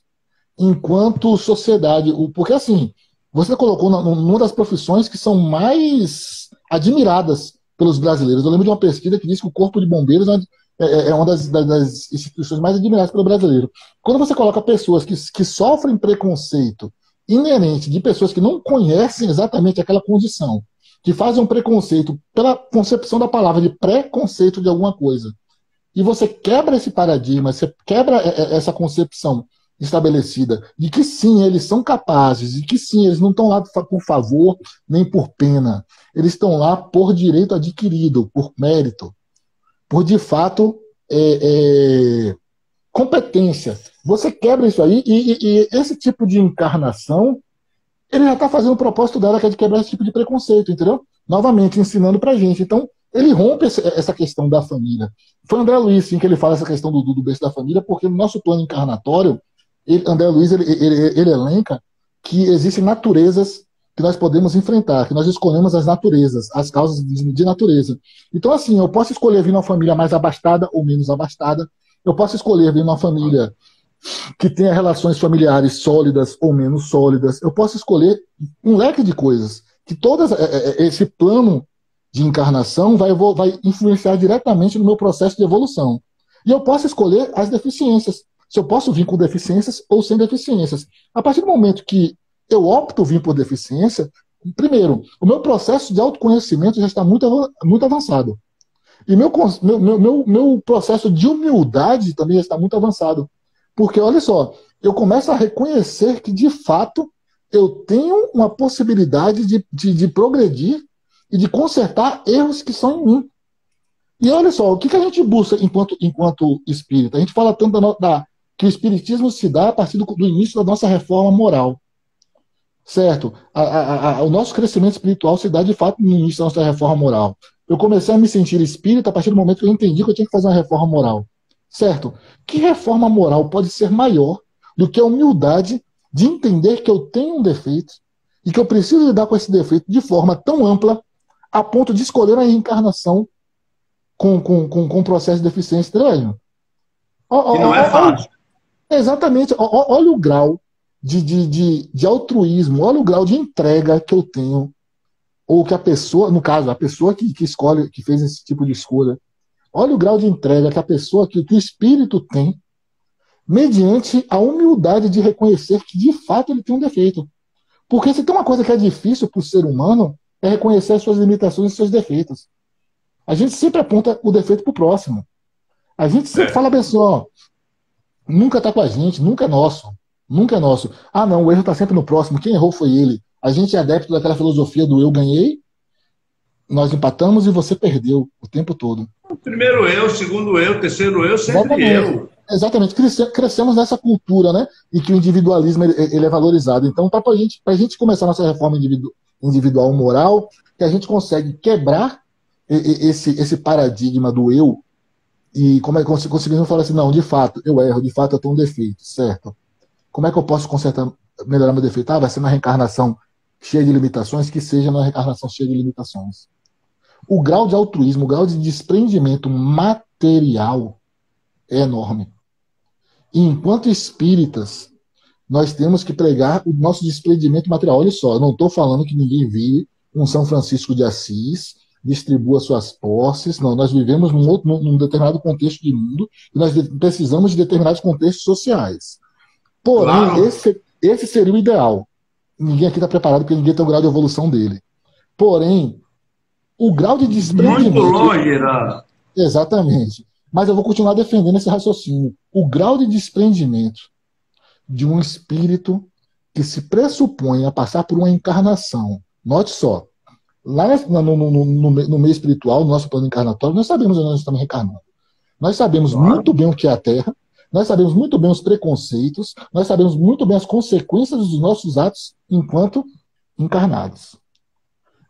enquanto sociedade. Porque assim, você colocou numa das profissões que são mais admiradas pelos brasileiros. Eu lembro de uma pesquisa que diz que o corpo de bombeiros é uma das instituições mais admiradas pelo brasileiro. Quando você coloca pessoas que sofrem preconceito inerente de pessoas que não conhecem exatamente aquela condição, que fazem um preconceito pela concepção da palavra de preconceito de alguma coisa, e você quebra esse paradigma, você quebra essa concepção estabelecida de que sim, eles são capazes, e que sim, eles não estão lá por favor nem por pena, eles estão lá por direito adquirido, por mérito, por de fato competência. Você quebra isso aí, e esse tipo de encarnação, ele já está fazendo o propósito dela, que é de quebrar esse tipo de preconceito, entendeu? Novamente, ensinando pra gente. Então, ele rompe essa questão da família. Foi André Luiz, sim, que ele fala essa questão do berço da família, porque no nosso plano encarnatório, André Luiz ele elenca que existem naturezas que nós podemos enfrentar, que nós escolhemos as naturezas, as causas de natureza. Então, assim, eu posso escolher vir numa família mais abastada ou menos abastada, eu posso escolher vir numa família que tenha relações familiares sólidas ou menos sólidas, eu posso escolher um leque de coisas, que todo esse plano de encarnação vai influenciar diretamente no meu processo de evolução. E eu posso escolher as deficiências, se eu posso vir com deficiências ou sem deficiências. A partir do momento que eu opto vir por deficiência, primeiro, o meu processo de autoconhecimento já está muito, muito avançado. E meu processo de humildade também já está muito avançado. Porque, olha só, eu começo a reconhecer que, de fato, eu tenho uma possibilidade de progredir e de consertar erros que são em mim. E olha só, o que a gente busca enquanto espírita? A gente fala tanto que o espiritismo se dá a partir do início da nossa reforma moral. Certo? O nosso crescimento espiritual se dá, de fato, no início da nossa reforma moral. Eu comecei a me sentir espírita a partir do momento que eu entendi que eu tinha que fazer uma reforma moral. Certo? Que reforma moral pode ser maior do que a humildade de entender que eu tenho um defeito e que eu preciso lidar com esse defeito de forma tão ampla a ponto de escolher a reencarnação com um processo de deficiência, entendeu? Que não é fácil. Exatamente. Olha o grau de altruísmo, olha o grau de entrega que eu tenho, ou que a pessoa, no caso, a pessoa que escolhe, que fez esse tipo de escolha, olha o grau de entrega que a pessoa, que o espírito tem, mediante a humildade de reconhecer que, de fato, ele tem um defeito. Porque se tem uma coisa que é difícil para o ser humano, é reconhecer as suas limitações e seus defeitos. A gente sempre aponta o defeito para o próximo. A gente sempre fala bem assim, ó, nunca está com a gente, nunca é nosso. Nunca é nosso. Ah, não, o erro está sempre no próximo. Quem errou foi ele. A gente é adepto daquela filosofia do eu ganhei, nós empatamos e você perdeu o tempo todo. Primeiro eu, segundo eu, terceiro eu, sempre Exatamente. eu. Exatamente. Crescemos nessa cultura, né? Em que o individualismo ele é valorizado. Então, para a gente começar nossa reforma individual moral, que a gente consegue quebrar esse paradigma do eu e como é que conseguimos falar assim, não, de fato, eu erro, de fato eu tenho um defeito, certo? Como é que eu posso consertar, melhorar meu defeito? Ah, vai ser na reencarnação cheia de limitações, que seja na reencarnação cheia de limitações. O grau de altruísmo, o grau de desprendimento material é enorme. E enquanto espíritas, nós temos que pregar o nosso desprendimento material. Olha só, eu não estou falando que ninguém vive um São Francisco de Assis, distribua suas posses. Não, nós vivemos num determinado contexto de mundo e nós precisamos de determinados contextos sociais. Porém, Claro. esse seria o ideal. Ninguém aqui está preparado porque ninguém tem o grau de evolução dele. Porém, o grau de desprendimento... Muito longe, Irã. Exatamente. Mas eu vou continuar defendendo esse raciocínio. O grau de desprendimento de um espírito que se pressupõe a passar por uma encarnação. Note só, lá no meio espiritual, no nosso plano encarnatório, nós sabemos onde nós estamos reencarnando. Nós sabemos muito bem o que é a Terra, nós sabemos muito bem os preconceitos, nós sabemos muito bem as consequências dos nossos atos enquanto encarnados.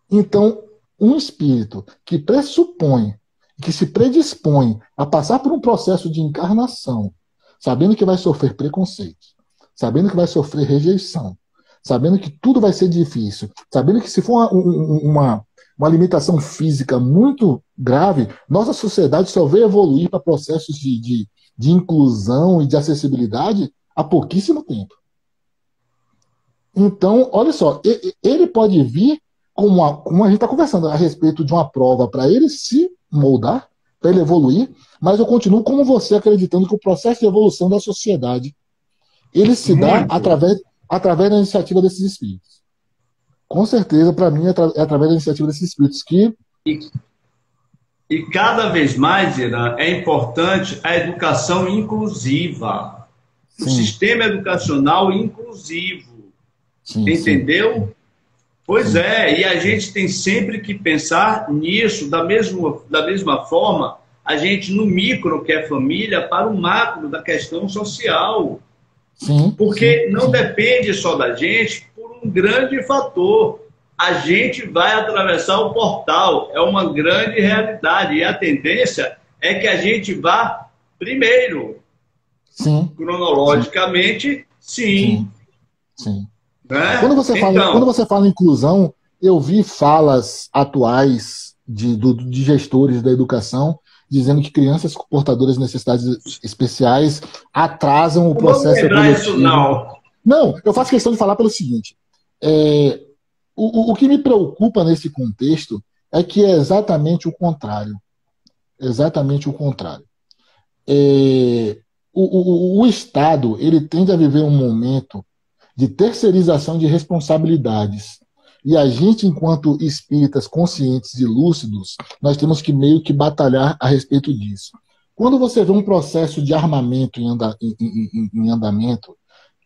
Então, um espírito que pressupõe, que se predispõe a passar por um processo de encarnação, sabendo que vai sofrer preconceitos, sabendo que vai sofrer rejeição, sabendo que tudo vai ser difícil, sabendo que se for uma limitação física muito grave, nossa sociedade só vai evoluir para processos de inclusão e de acessibilidade há pouquíssimo tempo. Então, olha só, ele pode vir como a gente está conversando a respeito de uma prova para ele se moldar, para ele evoluir, mas eu continuo como você acreditando que o processo de evolução da sociedade ele se dá através da iniciativa desses espíritos. Com certeza, para mim, é através da iniciativa desses espíritos que... E cada vez mais, Irã, é importante a educação inclusiva. Sim. O sistema educacional inclusivo. Sim, entendeu? Sim. Pois sim. E a gente tem sempre que pensar nisso, da mesma forma, a gente no micro, que é família, para o macro da questão social. Sim, porque não depende só da gente por um grande fator. A gente vai atravessar o portal, é uma grande realidade. E a tendência é que a gente vá primeiro. Sim. Cronologicamente, sim. Né? Quando você fala em inclusão, eu vi falas atuais de gestores da educação dizendo que crianças portadoras de necessidades especiais atrasam o processo evolutivo. Não, eu faço questão de falar pelo seguinte. O que me preocupa nesse contexto é que é exatamente o contrário. Exatamente o contrário. O Estado ele tende a viver um momento de terceirização de responsabilidades. E a gente, enquanto espíritas conscientes e lúcidos, nós temos que meio que batalhar a respeito disso. Quando você vê um processo de armamento em andamento,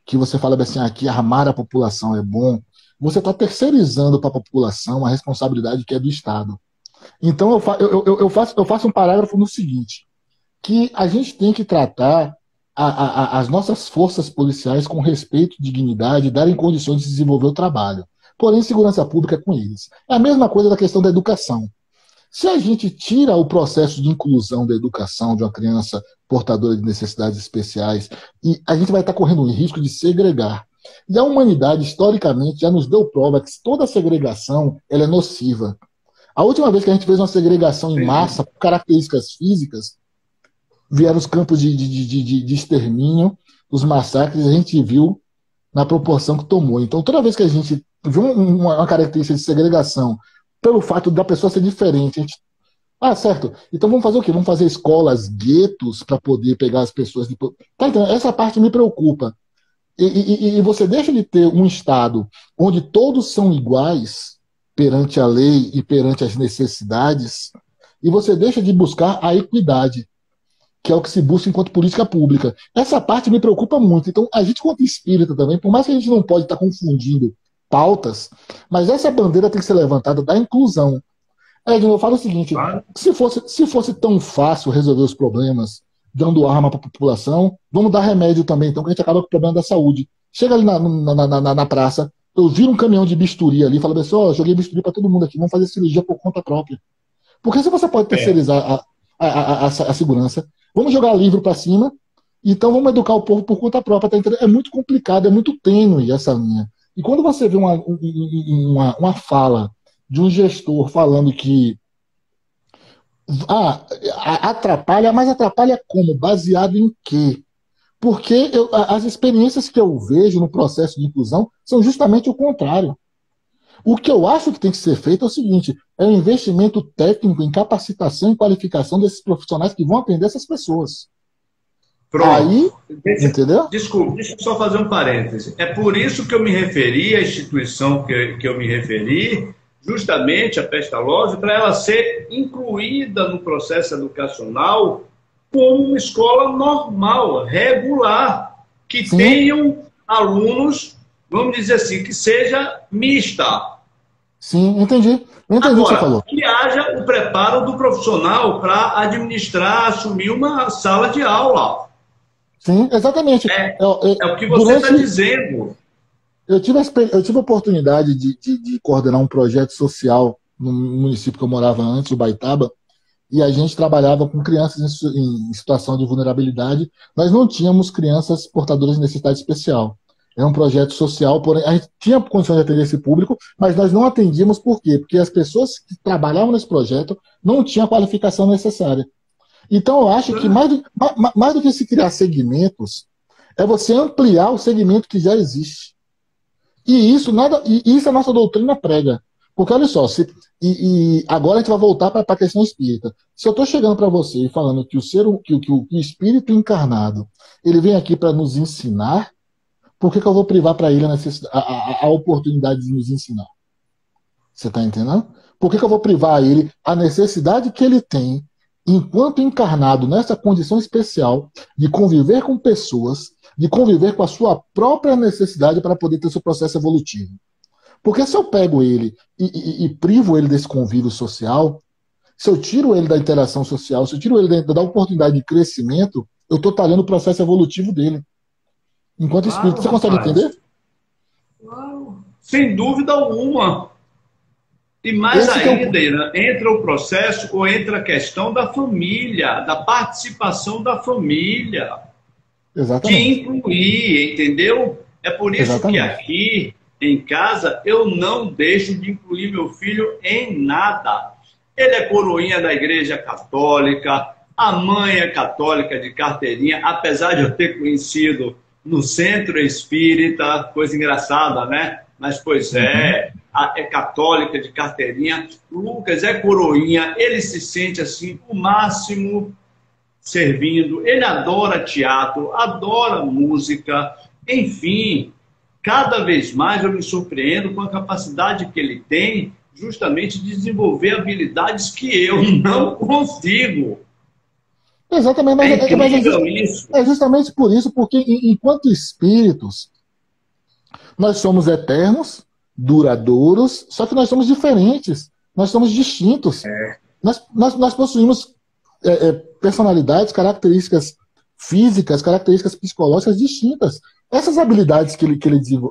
que você fala assim, que armar a população é bom, você está terceirizando para a população a responsabilidade que é do Estado. Então eu faço um parágrafo no seguinte, que a gente tem que tratar as nossas forças policiais com respeito, dignidade, darem condições de desenvolver o trabalho. Porém, segurança pública é com eles. É a mesma coisa da questão da educação. Se a gente tira o processo de inclusão da educação de uma criança portadora de necessidades especiais, e a gente vai estar correndo o risco de segregar. E a humanidade, historicamente, já nos deu prova que toda segregação ela é nociva. A última vez que a gente fez uma segregação em massa, por características físicas, vieram os campos de extermínio, os massacres, a gente viu na proporção que tomou. Então, toda vez que a gente viu uma característica de segregação pelo fato da pessoa ser diferente, a gente... certo. Então vamos fazer o quê? Vamos fazer escolas, guetos, para poder pegar as pessoas... Tá entendendo? Essa parte me preocupa. E você deixa de ter um Estado onde todos são iguais perante a lei e perante as necessidades, e você deixa de buscar a equidade. que é o que se busca enquanto política pública. Essa parte me preocupa muito. Então, a gente, quanto espírita também, por mais que a gente não pode estar confundindo pautas, mas essa bandeira tem que ser levantada da inclusão. Edno, eu falo o seguinte: Claro. se fosse tão fácil resolver os problemas dando arma para a população, vamos dar remédio também, então que a gente acaba com o problema da saúde. Chega ali na praça, eu viro um caminhão de bisturi ali, falo, pessoal, joguei bisturi para todo mundo aqui, vamos fazer cirurgia por conta própria. Porque se você pode terceirizar a segurança, vamos jogar livro para cima, então vamos educar o povo por conta própria. Tá entendendo? É muito complicado, é muito tênue essa linha. E quando você vê uma fala de um gestor falando que atrapalha, mas atrapalha como? Baseado em quê? Porque as experiências que eu vejo no processo de inclusão são justamente o contrário. O que eu acho que tem que ser feito é o seguinte: é um investimento técnico em capacitação e qualificação desses profissionais que vão atender essas pessoas. Pronto. Aí, entendeu? Desculpe, deixa eu só fazer um parêntese. É por isso que eu me referi à instituição que eu me referi, justamente a Pestalozzi, para ela ser incluída no processo educacional como uma escola normal, regular, que Sim. tenham alunos, vamos dizer assim, que seja mista. Sim, entendi. Eu entendi o que você falou. Agora, que haja o preparo do profissional para administrar, assumir uma sala de aula. Sim, exatamente. É o que você está dizendo. Eu tive a oportunidade de coordenar um projeto social no município que eu morava antes, Ubaitaba, e a gente trabalhava com crianças em situação de vulnerabilidade. Nós não tínhamos crianças portadoras de necessidade especial. É um projeto social, porém a gente tinha condições de atender esse público, mas nós não atendíamos por quê? Porque as pessoas que trabalhavam nesse projeto não tinham a qualificação necessária. Então eu acho que mais do que se criar segmentos, é você ampliar o segmento que já existe. E isso a nossa doutrina prega. Porque olha só, agora a gente vai voltar para a questão espírita. Se eu estou chegando para você e falando que o espírito encarnado ele vem aqui para nos ensinar, por que eu vou privar para ele a oportunidade de nos ensinar? Você está entendendo? Por que eu vou privar a ele a necessidade que ele tem, enquanto encarnado nessa condição especial, de conviver com pessoas, de conviver com a sua própria necessidade para poder ter seu processo evolutivo? Porque se eu pego ele e privo ele desse convívio social, se eu tiro ele da interação social, se eu tiro ele da oportunidade de crescimento, eu estou talhando o processo evolutivo dele. Enquanto espírito, você consegue entender? Sem dúvida alguma. E mais ainda, entra o processo ou entra a questão da família, da participação da família. Exatamente. De incluir, entendeu? É por isso que aqui em casa eu não deixo de incluir meu filho em nada. Ele é coroinha da Igreja Católica, a mãe é católica de carteirinha, apesar de eu ter conhecido no Centro Espírita, coisa engraçada, né? Mas, pois é católica de carteirinha. Lucas é coroinha, ele se sente assim, o máximo servindo. Ele adora teatro, adora música, enfim. Cada vez mais eu me surpreendo com a capacidade que ele tem justamente de desenvolver habilidades que eu não consigo. Exatamente, é justamente por isso, porque enquanto espíritos, nós somos eternos, duradouros, só que nós somos diferentes, nós somos distintos. Nós possuímos personalidades, características físicas, características psicológicas distintas. Essas habilidades que ele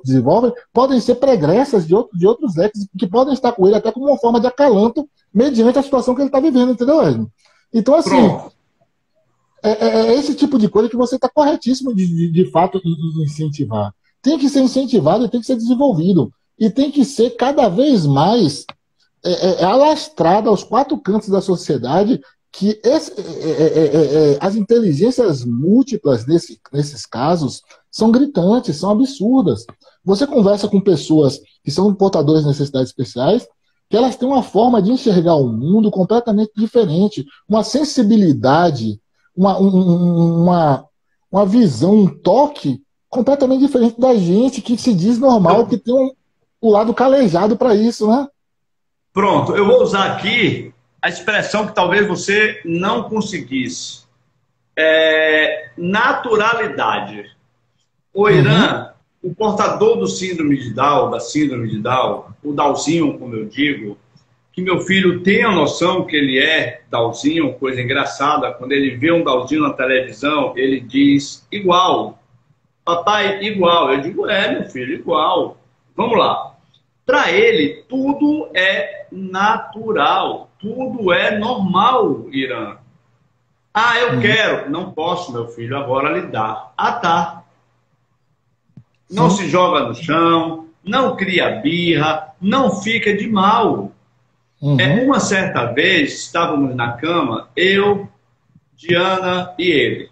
desenvolve podem ser pregressas de outros ex, que podem estar com ele até como uma forma de acalanto, mediante a situação que ele está vivendo, entendeu, Edno? Então, assim, é esse tipo de coisa que você está corretíssimo de fato em incentivar. Tem que ser incentivado e tem que ser desenvolvido. E tem que ser cada vez mais alastrado aos quatro cantos da sociedade que as inteligências múltiplas nesses casos são gritantes, são absurdas. Você conversa com pessoas que são portadoras de necessidades especiais, que elas têm uma forma de enxergar o mundo completamente diferente, uma sensibilidade, uma visão, um toque completamente diferente da gente, que se diz normal, que tem o lado calejado para isso, né? Pronto, eu vou usar aqui a expressão que talvez você não conseguisse. naturalidade. O Uhum. Irã, o portador do síndrome de Down, da síndrome de Down, o Downzinho, como eu digo, que meu filho tenha noção que ele é Downzinho, coisa engraçada, quando ele vê um Downzinho na televisão, ele diz igual, papai, igual. Eu digo, meu filho, igual. Vamos lá. Para ele, tudo é natural, tudo é normal, Irã. Ah, eu Uhum. quero. Não posso, meu filho, agora lhe dar. Ah, tá. Não Sim. se joga no chão, não cria birra, não fica de mal. Uhum. Uma certa vez, estávamos na cama, eu, Diana e ele.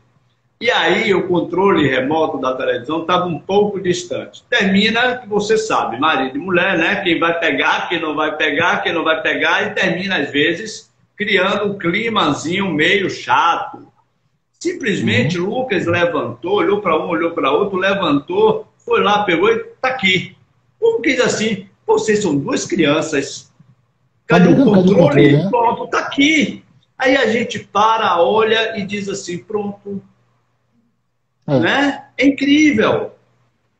E aí o controle remoto da televisão estava um pouco distante. Termina que você sabe, marido e mulher, né? Quem vai pegar, quem não vai pegar, quem não vai pegar, e termina às vezes criando um climazinho meio chato. Simplesmente Uhum. Lucas levantou, olhou para um, olhou para outro, levantou, foi lá, pegou e tá aqui. Como que diz assim? Vocês são duas crianças. Estão Cadê o brigando por causa de controle, controle? né? Pronto, tá aqui. Aí a gente para, olha e diz assim, pronto, É. né? É incrível.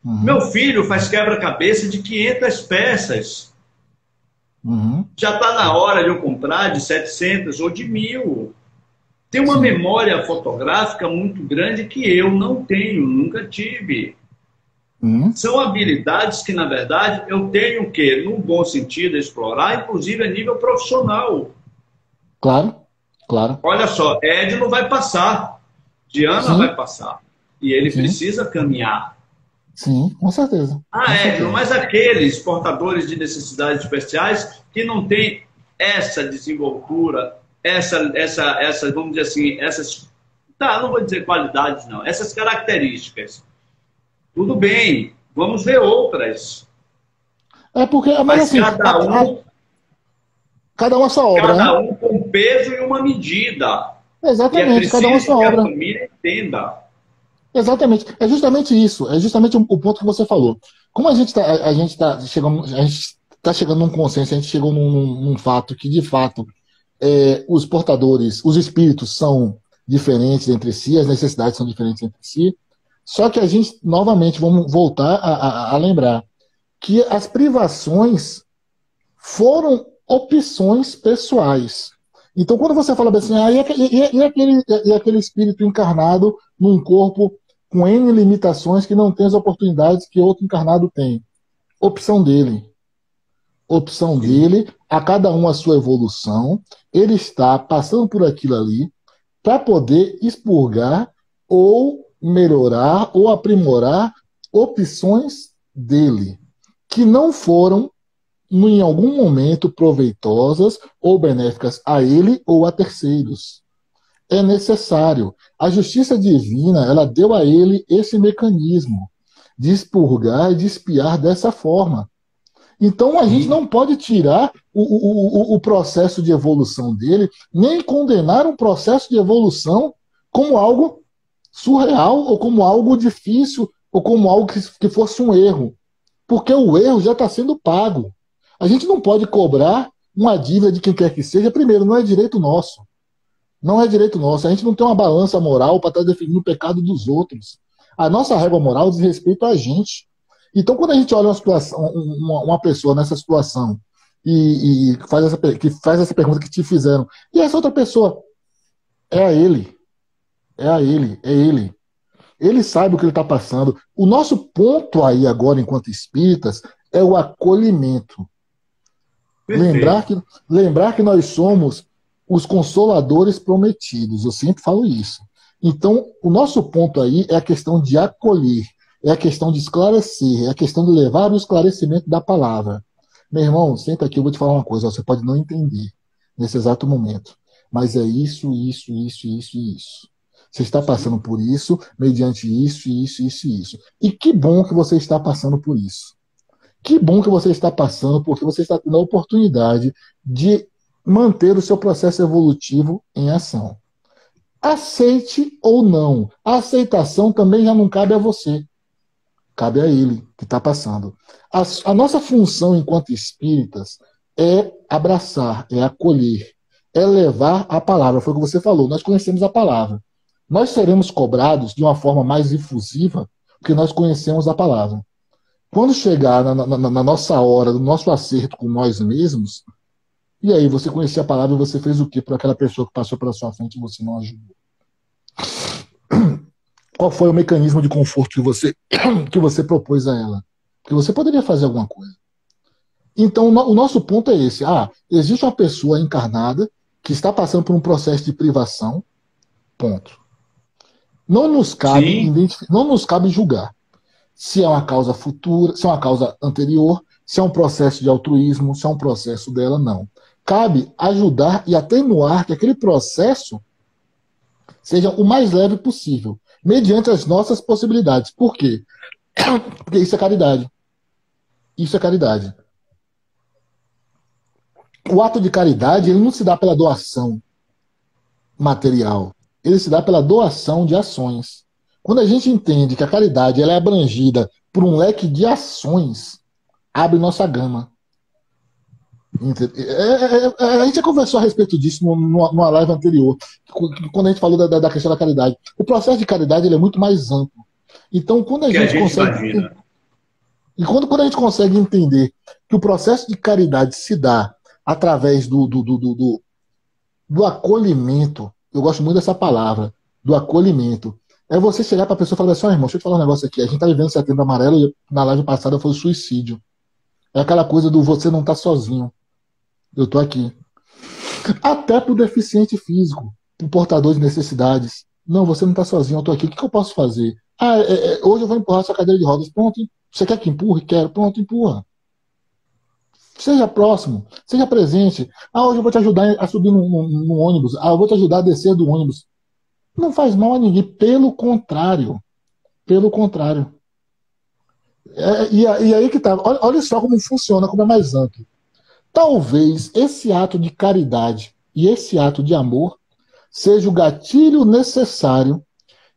Meu Uhum. filho faz quebra-cabeça de 500 peças. Uhum. Já está na hora de eu comprar de 700 ou de 1.000. Tem uma Sim. memória fotográfica muito grande que eu não tenho, nunca tive. Uhum. São habilidades que, na verdade, eu tenho que, no bom sentido, explorar, inclusive a nível profissional. Claro. Claro. Olha só, Ed não vai passar, Diana vai Sim. passar. E ele Sim. precisa caminhar. Sim. Com certeza. Com Ah, Edno, certeza. mas aqueles portadores de necessidades especiais que não têm essa desenvoltura, vamos dizer assim, essas, tá, não vou dizer qualidades não, essas características. Tudo bem, vamos ver outras. É porque, mas Mas assim, cada um a sua obra, né? cada um com peso e uma medida. E é Exatamente, cada um a preciso sua que a obra. família entenda. Exatamente. É justamente isso. É justamente o ponto que você falou. Como a gente tá chegando num consenso, a gente chegou num fato que, de fato, os portadores, os espíritos são diferentes entre si, as necessidades são diferentes entre si. Só que a gente, novamente, vamos voltar a lembrar que as privações foram opções pessoais. Então, quando você fala assim, e aquele espírito encarnado num corpo com N limitações que não tem as oportunidades que outro encarnado tem? Opção dele. Opção Sim. dele, a cada um a sua evolução, ele está passando por aquilo ali para poder expurgar ou melhorar ou aprimorar opções dele, que não foram em algum momento proveitosas ou benéficas a ele ou a terceiros. É necessário. A justiça divina, ela deu a ele esse mecanismo de expurgar e de espiar dessa forma. Então a gente Sim. não pode tirar o processo de evolução dele, nem condenar um processo de evolução como algo surreal, ou como algo difícil, ou como algo que fosse um erro. Porque o erro já está sendo pago. A gente não pode cobrar uma dívida de quem quer que seja. Primeiro, não é direito nosso. Não é direito nosso. A gente não tem uma balança moral para estar definindo o pecado dos outros. A nossa régua moral diz respeito a gente. Então, quando a gente olha uma pessoa nessa situação que faz essa pergunta que te fizeram, e essa outra pessoa é a ele, é ele. Ele sabe o que ele está passando. O nosso ponto aí agora, enquanto espíritas, é o acolhimento. Lembrar Perfeito. que, lembrar que nós somos os consoladores prometidos. Eu sempre falo isso. Então, o nosso ponto aí é a questão de acolher, é a questão de esclarecer, é a questão de levar o esclarecimento da palavra. Meu irmão, senta aqui, eu vou te falar uma coisa, você pode não entender nesse exato momento, mas é isso, isso, isso, isso e isso. Você está passando Sim. por isso, mediante isso, isso, isso e isso. E que bom que você está passando por isso. Que bom que você está passando, porque você está tendo a oportunidade de manter o seu processo evolutivo em ação. Aceite ou não. A aceitação também já não cabe a você, cabe a ele que está passando. A nossa função enquanto espíritas é abraçar, é acolher, é levar a palavra. Foi o que você falou, nós conhecemos a palavra. nós seremos cobrados de uma forma mais efusiva, porque nós conhecemos a palavra. Quando chegar na nossa hora, no nosso acerto com nós mesmos, e aí você conhecia a palavra e você fez o quê por aquela pessoa que passou pela sua frente e você não ajudou? Qual foi o mecanismo de conforto que você propôs a ela? Que você poderia fazer alguma coisa. Então, o nosso ponto é esse. Existe uma pessoa encarnada que está passando por um processo de privação. Ponto. Não nos cabe julgar se é uma causa futura, se é uma causa anterior, se é um processo de altruísmo, se é um processo dela, não. Cabe ajudar e atenuar que aquele processo seja o mais leve possível, mediante as nossas possibilidades. Por quê? Porque isso é caridade. Isso é caridade. O ato de caridade, ele não se dá pela doação material. Ele se dá pela doação de ações. Quando a gente entende que a caridade ela é abrangida por um leque de ações, abre nossa gama. A gente já conversou a respeito disso numa live anterior, quando a gente falou da questão da caridade. O processo de caridade ele é muito mais amplo. Então, quando a gente consegue... E quando a gente consegue entender que o processo de caridade se dá através do acolhimento, eu gosto muito dessa palavra, do acolhimento, é você chegar para a pessoa e falar assim, irmão, deixa eu te falar um negócio aqui, a gente está vivendo Setembro Amarelo e na live passada foi o suicídio. É aquela coisa do você não tá sozinho. Eu tô aqui. Até pro deficiente físico, pro portador de necessidades. Não, você não tá sozinho, eu tô aqui, o que eu posso fazer? Hoje eu vou empurrar sua cadeira de rodas. Pronto, você quer que empurre? Quero. Pronto, empurra. Seja próximo, seja presente. Hoje eu vou te ajudar a subir no ônibus. Eu vou te ajudar a descer do ônibus. Não faz mal a ninguém, pelo contrário. Pelo contrário. E aí que tá. Olha só como funciona, como é mais amplo. Talvez esse ato de caridade e esse ato de amor seja o gatilho necessário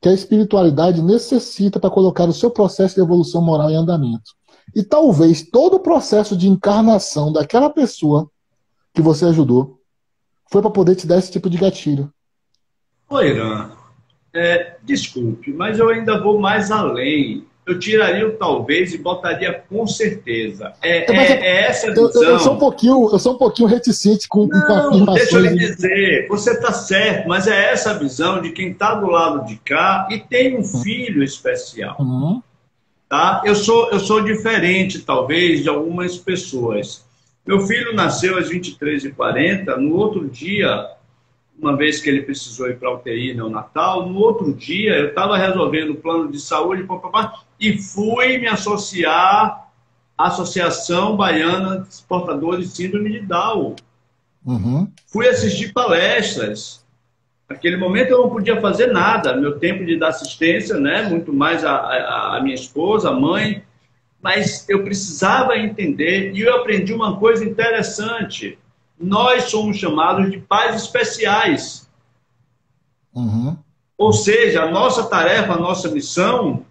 que a espiritualidade necessita para colocar o seu processo de evolução moral em andamento. E talvez todo o processo de encarnação daquela pessoa que você ajudou foi para poder te dar esse tipo de gatilho. Oi, Irã, desculpe, mas eu ainda vou mais além. Eu tiraria o talvez e botaria com certeza. Essa visão... Eu sou um pouquinho reticente com afirmações. Deixa eu lhe dizer, você está certo, mas é essa visão de quem está do lado de cá e tem um filho especial. Uhum. Tá? Eu sou diferente, talvez, de algumas pessoas. Meu filho nasceu às 23h40, no outro dia... uma vez que ele precisou ir para a UTI neonatal, no outro dia eu estava resolvendo o plano de saúde e fui me associar à Associação Baiana de Portadores de Síndrome de Down. Uhum. Fui assistir palestras. Naquele momento eu não podia fazer nada, meu tempo de dar assistência, né? Muito mais a minha esposa, a mãe, mas eu precisava entender e eu aprendi uma coisa interessante. Nós somos chamados de pais especiais. Uhum. Ou seja, a nossa tarefa, a nossa missão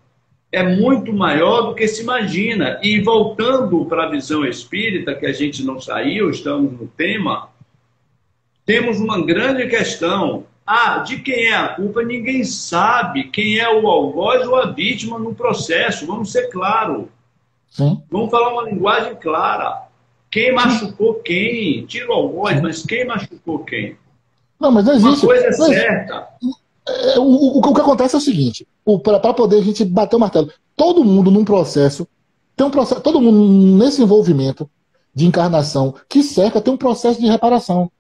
é muito maior do que se imagina. E voltando para a visão espírita, que a gente não saiu, estamos no tema, temos uma grande questão. De quem é a culpa? Ninguém sabe quem é o algoz ou a vítima no processo. Vamos ser claros. Sim. Vamos falar uma linguagem clara. Quem machucou quem? Tira o algoz, mas quem machucou quem? Não, mas não existe. Uma coisa é certa. O que acontece é o seguinte, para poder a gente bater o martelo, todo mundo num processo, tem um processo, todo mundo nesse envolvimento de encarnação que cerca tem um processo de reparação.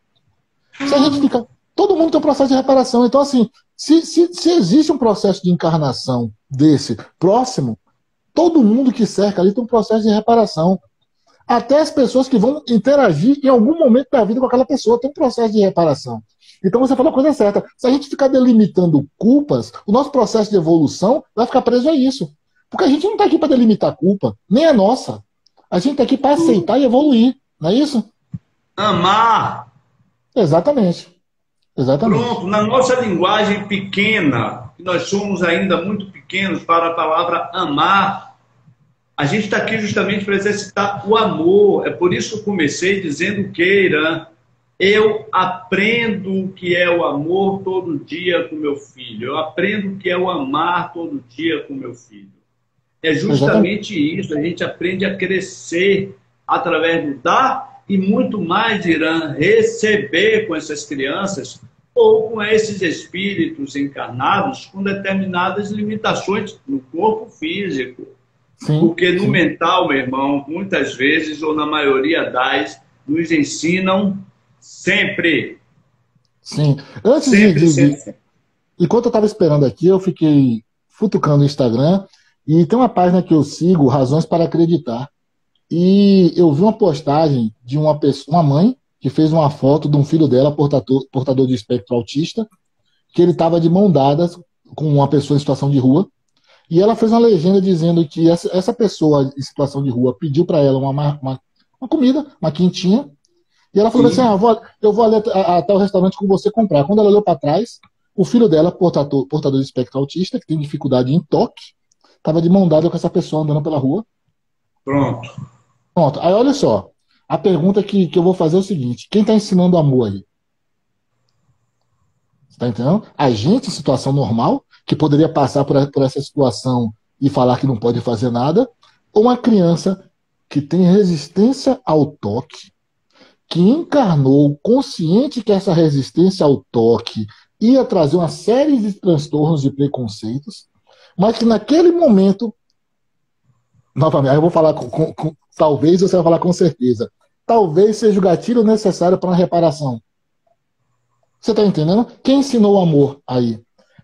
Se a gente fica, todo mundo tem um processo de reparação. Então, assim, se existe um processo de encarnação desse próximo, todo mundo que cerca ali tem um processo de reparação. Até as pessoas que vão interagir em algum momento da vida com aquela pessoa tem um processo de reparação. Então você falou a coisa certa. Se a gente ficar delimitando culpas, o nosso processo de evolução vai ficar preso a isso. Porque a gente não está aqui para delimitar culpa, nem a nossa. A gente está aqui para aceitar e evoluir. Não é isso? Amar. Exatamente. Pronto, na nossa linguagem pequena, que nós somos ainda muito pequenos para a palavra amar, a gente está aqui justamente para exercitar o amor. É por isso que eu comecei dizendo que, Irã, Eu aprendo o que é o amor todo dia com meu filho. Eu aprendo o que é o amar todo dia com meu filho. É Exatamente. justamente isso. A gente aprende a crescer através do dar e muito mais, Irã, receber com essas crianças ou com esses espíritos encarnados com determinadas limitações no corpo físico. Sim, Porque no sim, mental, meu irmão, muitas vezes, ou na maioria das, nos ensinam sempre, sim. Antes sempre, sempre, sempre. enquanto eu estava esperando aqui, eu fiquei futucando o Instagram e tem uma página que eu sigo, Razões para Acreditar. E eu vi uma postagem de uma pessoa, uma mãe, que fez uma foto de um filho dela, portador de espectro autista, que ele estava de mão dadas com uma pessoa em situação de rua. E ela fez uma legenda dizendo que essa pessoa em situação de rua pediu para ela uma comida, uma quentinha, e ela falou assim: Sim, eu vou ali até o restaurante com você comprar. Quando ela olhou para trás, o filho dela, portador de espectro autista, que tem dificuldade em toque, estava de mão dada com essa pessoa andando pela rua. pronto. Pronto. Aí olha só. A pergunta que eu vou fazer é o seguinte: quem está ensinando amor aí? Você está entendendo? A gente, em situação normal, que poderia passar por essa situação e falar que não pode fazer nada, ou uma criança que tem resistência ao toque, que encarnou consciente que essa resistência ao toque ia trazer uma série de transtornos e preconceitos, mas que naquele momento, novamente, aí eu vou falar talvez você vai falar com certeza, talvez seja o gatilho necessário para uma reparação. Você está entendendo? Quem ensinou o amor aí?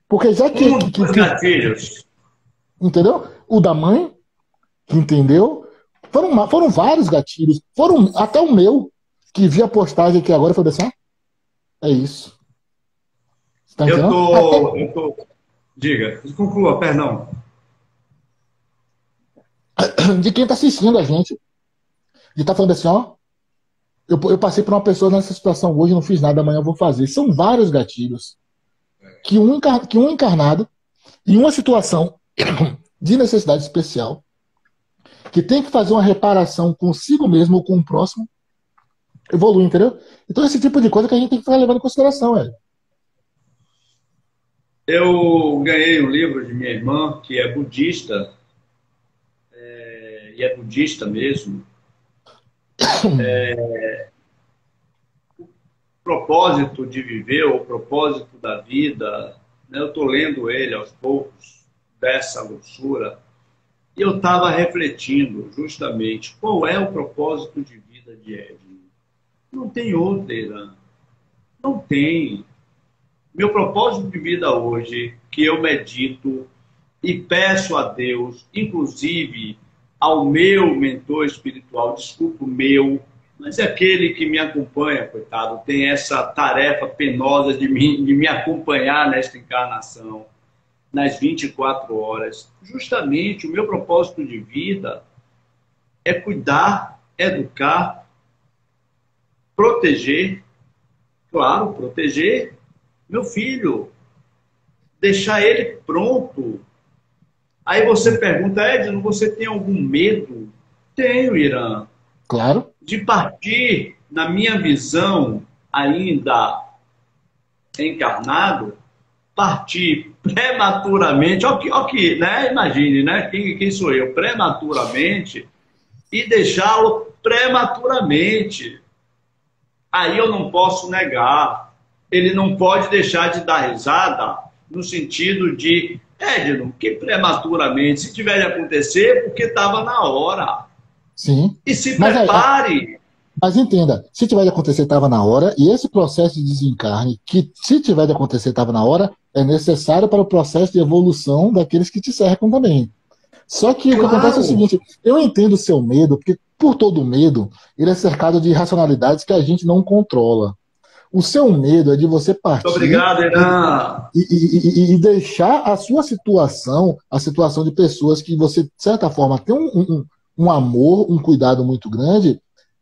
Porque já Dos gatilhos. entendeu? O da mãe, que entendeu, foram vários gatilhos, foram até o meu, que vi a postagem aqui agora e falei assim: é isso. Você está Eu entendendo? Até tô, eu tô. Diga, conclua, perdão. de quem está assistindo a gente, de estar falando assim: ó, eu passei por uma pessoa nessa situação hoje, não fiz nada, amanhã eu vou fazer. São vários gatilhos que um encarnado, em uma situação de necessidade especial, que tem que fazer uma reparação consigo mesmo ou com o próximo, evolui, entendeu? Então, esse tipo de coisa que a gente tem que ficar levando em consideração, velho. Eu ganhei um livro de minha irmã, que é budista, e é budista mesmo. Propósito de viver, ou propósito da vida, né? Eu estou lendo ele aos poucos, dessa grossura, e eu estava refletindo justamente qual é o propósito de vida de Edno. Não tem outra, Irã. Não tem. Meu propósito de vida hoje, que eu medito e peço a Deus, inclusive ao meu mentor espiritual, desculpa o meu, mas é aquele que me acompanha, coitado, tem essa tarefa penosa de me acompanhar nesta encarnação, nas 24 horas. Justamente o meu propósito de vida é cuidar, educar, proteger, claro, proteger meu filho, deixar ele pronto. Aí você pergunta: Edno, você tem algum medo? Tenho, Irã, Claro. de partir, na minha visão, ainda encarnado, partir prematuramente, ó que, né? Imagine, né? Quem sou eu? Prematuramente, e deixá-lo prematuramente. Aí eu não posso negar. Ele não pode deixar de dar risada no sentido de: Edno, que prematuramente, se tiver de acontecer, porque estava na hora. Sim. E se Mas, prepare. mas entenda, se tiver de acontecer, estava na hora, e esse processo de desencarne, que se tiver de acontecer, estava na hora, é necessário para o processo de evolução daqueles que te cercam também. Só que o que acontece é o Claro. seguinte: eu entendo o seu medo, porque por todo medo, ele é cercado de irracionalidades que a gente não controla. O seu medo é de você Muito partir obrigado, Irã. e deixar a sua situação, a situação de pessoas que você, de certa forma, tem um amor, um cuidado muito grande,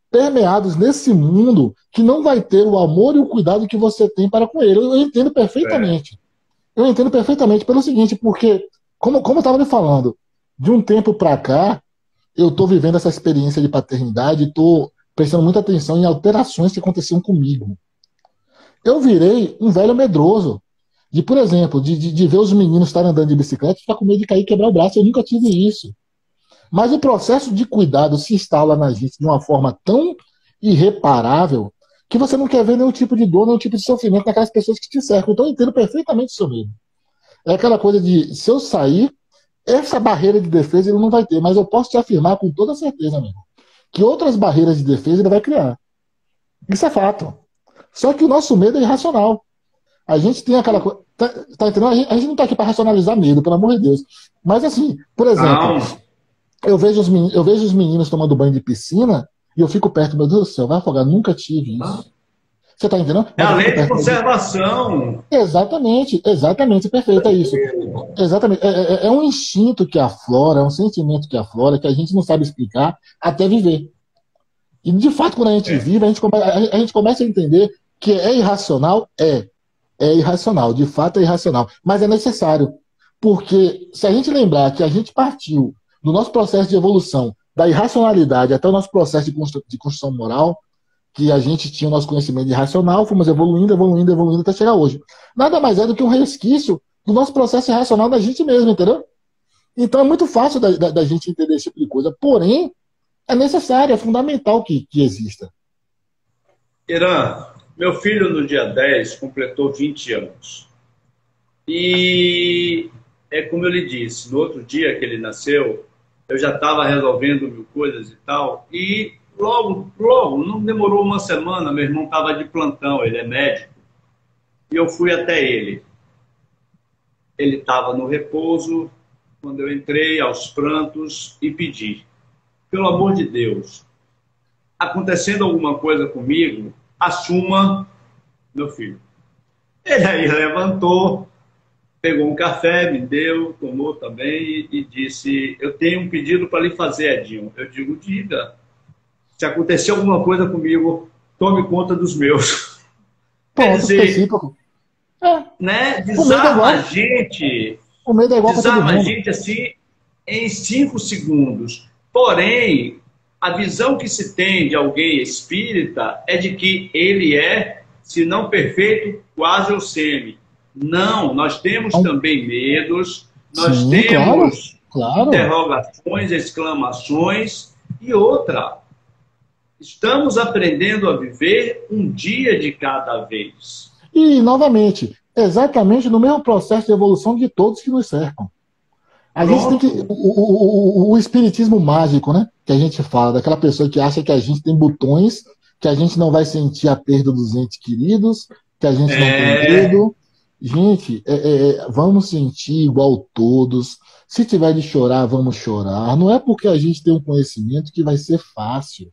permeados nesse mundo que não vai ter o amor e o cuidado que você tem para com ele. Eu entendo É. perfeitamente. Eu entendo perfeitamente pelo seguinte, porque, como eu estava lhe falando, de um tempo para cá, eu estou vivendo essa experiência de paternidade, estou prestando muita atenção em alterações que aconteciam comigo. Eu virei um velho medroso. De, por exemplo, de ver os meninos estarem andando de bicicleta e ficar com medo de cair e quebrar o braço. Eu nunca tive isso. Mas o processo de cuidado se instala na gente de uma forma tão irreparável que você não quer ver nenhum tipo de dor, nenhum tipo de sofrimento naquelas pessoas que te cercam. Então eu entendo perfeitamente o seu medo. É aquela coisa de, se eu sair, essa barreira de defesa ele não vai ter. Mas eu posso te afirmar com toda certeza, amigo, que outras barreiras de defesa ele vai criar. Isso é fato. Só que o nosso medo é irracional. A gente tem aquela coisa. Tá entendendo? A gente não está aqui para racionalizar medo, pelo amor de Deus. Mas assim, por exemplo, Não, eu vejo os meninos tomando banho de piscina e eu fico perto, meu Deus do céu, vai afogar. Nunca tive isso. Você tá entendendo? é Mas a eu fico lei de perto. conservação. Exatamente, perfeito, é isso. Exatamente. É um instinto que aflora, é um sentimento que aflora, que a gente não sabe explicar até viver. E de fato, quando a gente É. vive, a gente começa a entender que é irracional, é irracional, de fato é irracional, mas é necessário. Porque se a gente lembrar que a gente partiu do nosso processo de evolução, da irracionalidade até o nosso processo de construção moral, que a gente tinha o nosso conhecimento irracional, fomos evoluindo, evoluindo, evoluindo até chegar hoje. Nada mais é do que um resquício do nosso processo irracional da gente mesmo, entendeu? Então é muito fácil da gente entender esse tipo de coisa. Porém, é necessário, é fundamental que exista. Irã, meu filho no dia 10 completou 20 anos. E é como eu lhe disse, no outro dia que ele nasceu, eu já estava resolvendo mil coisas e tal, e logo, não demorou uma semana, meu irmão estava de plantão, ele é médico, e eu fui até ele. Ele estava no repouso, quando eu entrei aos prantos e pedi, pelo amor de Deus, acontecendo alguma coisa comigo, assuma meu filho. Ele aí levantou, pegou um café, me deu, tomou também e disse, eu tenho um pedido para lhe fazer, Edinho. Eu digo, diga, se acontecer alguma coisa comigo, tome conta dos meus. Quer Ponto, dizer, recíproco. É, né, o medo é desarma a igual. gente, O medo é igual para todo mundo. assim em 5 segundos. Porém, a visão que se tem de alguém espírita é de que ele é, se não perfeito, quase o semi. Não, nós temos Então, também medos, nós sim, claro, temos claro. interrogações, exclamações e outra. Estamos aprendendo a viver um dia de cada vez. E, novamente, exatamente no mesmo processo de evolução de todos que nos cercam. A gente tem que. Pronto. O espiritismo mágico, né? Que a gente fala, daquela pessoa que acha que a gente tem botões, que a gente não vai sentir a perda dos entes queridos, que a gente não tem É, medo. Gente, vamos sentir igual todos. Se tiver de chorar, vamos chorar. Não é porque a gente tem um conhecimento que vai ser fácil.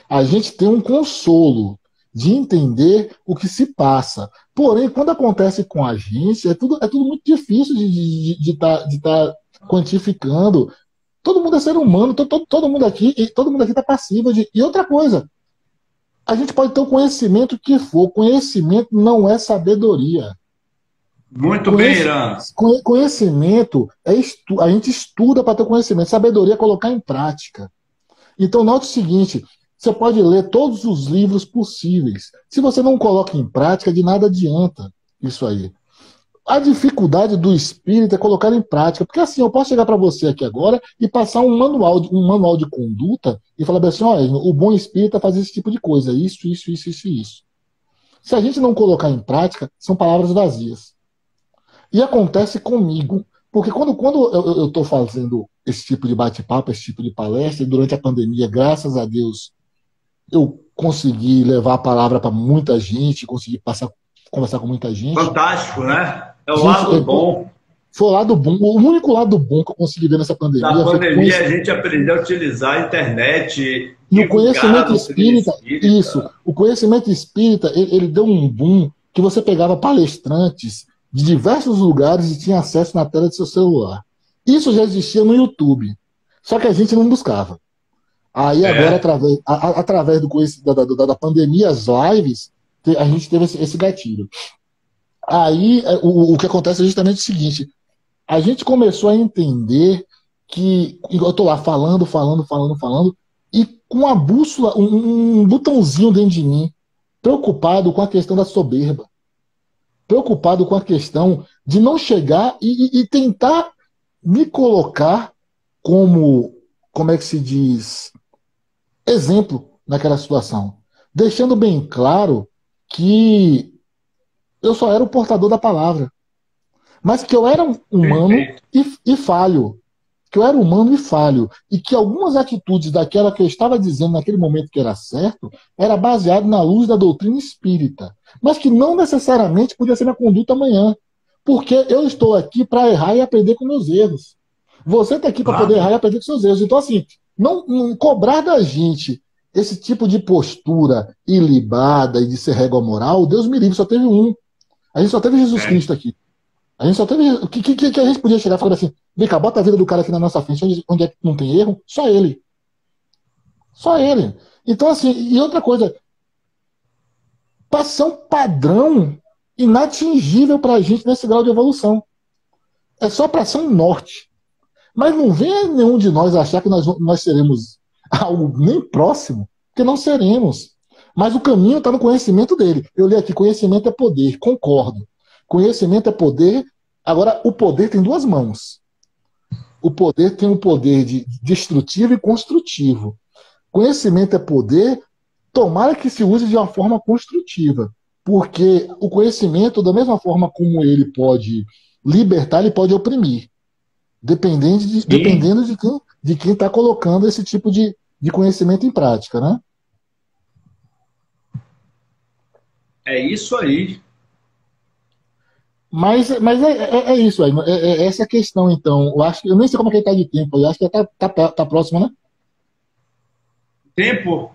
A gente tem um consolo de entender o que se passa. Porém, quando acontece com a gente, é tudo muito difícil de tá quantificando. Todo mundo é ser humano, todo mundo aqui está passivo de. E outra coisa, a gente pode ter o conhecimento que for, conhecimento não é sabedoria. muito bem, Conheci- Irã. Conhecimento a gente estuda para ter conhecimento, sabedoria é colocar em prática. Então, note o seguinte: você pode ler todos os livros possíveis. Se você não coloca em prática, de nada adianta isso aí. A dificuldade do espírito é colocar em prática. Porque assim, eu posso chegar para você aqui agora e passar um manual de conduta e falar assim: olha, o bom espírito é fazer esse tipo de coisa. Isso, isso, isso, isso e isso. Se a gente não colocar em prática, são palavras vazias. E acontece comigo. Porque quando eu estou fazendo esse tipo de bate-papo, esse tipo de palestra, e durante a pandemia, graças a Deus, eu consegui levar a palavra para muita gente, consegui conversar com muita gente. Fantástico, né? É o Gente, lado bom foi o lado bom. O único lado bom que eu consegui ver nessa da pandemia foi que pandemia. A gente aprendeu a utilizar a internet, e o divulgar a conhecimento doutrina espírita, isso, espírita. o conhecimento espírita, ele deu um boom que você pegava palestrantes de diversos lugares e tinha acesso na tela de seu celular. Isso já existia no YouTube, só que a gente não buscava. Aí agora, É, através da pandemia, as lives, a gente teve esse gatilho. Aí o que acontece é justamente o seguinte: a gente começou a entender que, eu estou lá falando, e com a bússola, um botãozinho dentro de mim, preocupado com a questão da soberba, preocupado com a questão de não chegar e tentar me colocar como é que se diz, exemplo naquela situação, deixando bem claro que eu só era o portador da palavra, mas que eu era humano e falho, que eu era humano e falho, e que algumas atitudes daquela que eu estava dizendo naquele momento que era certo, era baseado na luz da doutrina espírita, mas que não necessariamente podia ser minha conduta amanhã, porque eu estou aqui para errar e aprender com meus erros. Você está aqui para poder errar e aprender com seus erros. Então, assim, não cobrar da gente esse tipo de postura ilibada e de ser régua moral, Deus me livre, só teve um. A gente só teve Jesus Cristo aqui. A gente só teve. O que a gente podia chegar falando assim, vem cá, bota a vida do cara aqui na nossa frente, onde é que não tem erro? Só ele. Só ele. Então, assim, e outra coisa, passar um padrão inatingível para a gente nesse grau de evolução. É só para ser um norte. Mas não venha nenhum de nós achar que nós seremos algo nem próximo, porque não seremos. Mas o caminho está no conhecimento dele. Eu li aqui, conhecimento é poder, concordo. Conhecimento é poder. Agora, o poder tem duas mãos. O poder tem um poder de destrutivo e construtivo. Conhecimento é poder, tomara que se use de uma forma construtiva. Porque o conhecimento, da mesma forma como ele pode libertar, ele pode oprimir. Dependendo de quem está colocando esse tipo de conhecimento em prática, né? É isso aí. Mas é isso aí. É essa questão, então. Eu nem sei como é que ele está de tempo. Eu acho que tá próximo, né? Tempo?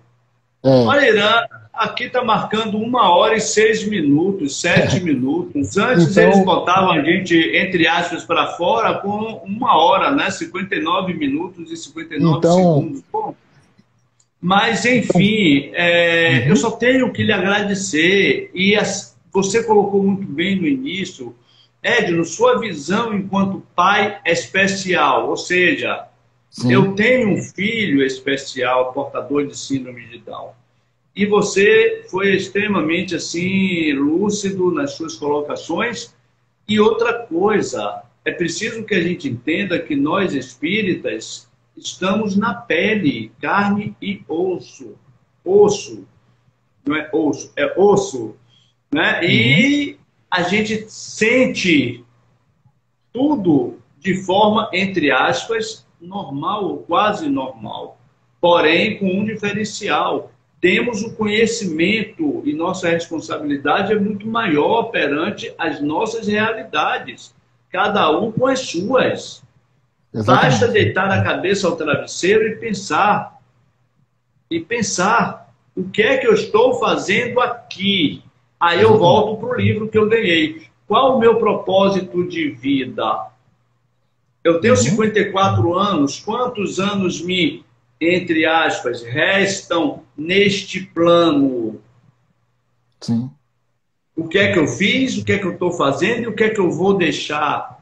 Olha, Irã, aqui está marcando 1h06, 7 minutos. Antes então, eles botavam a gente, entre aspas, para fora com 1h, né? 59 minutos e 59 segundos. Bom, mas, enfim, eu só tenho que lhe agradecer. E você colocou muito bem no início, Edno, sua visão enquanto pai especial, ou seja, sim, eu tenho um filho especial, portador de síndrome de Down. E você foi extremamente assim lúcido nas suas colocações. E outra coisa, é preciso que a gente entenda que nós espíritas estamos na pele, carne e osso. Osso, não é osso, é osso, né? E a gente sente tudo de forma, entre aspas, normal ou quase normal. Porém, com um diferencial. Temos o conhecimento e nossa responsabilidade é muito maior perante as nossas realidades, cada um com as suas. Exatamente. Basta deitar a cabeça ao travesseiro e pensar o que é que eu estou fazendo aqui. Aí eu volto para o livro que eu ganhei. Qual o meu propósito de vida? Eu tenho 54 anos, quantos anos me, entre aspas, restam neste plano? Sim. O que é que eu fiz, o que é que eu estou fazendo e o que é que eu vou deixar?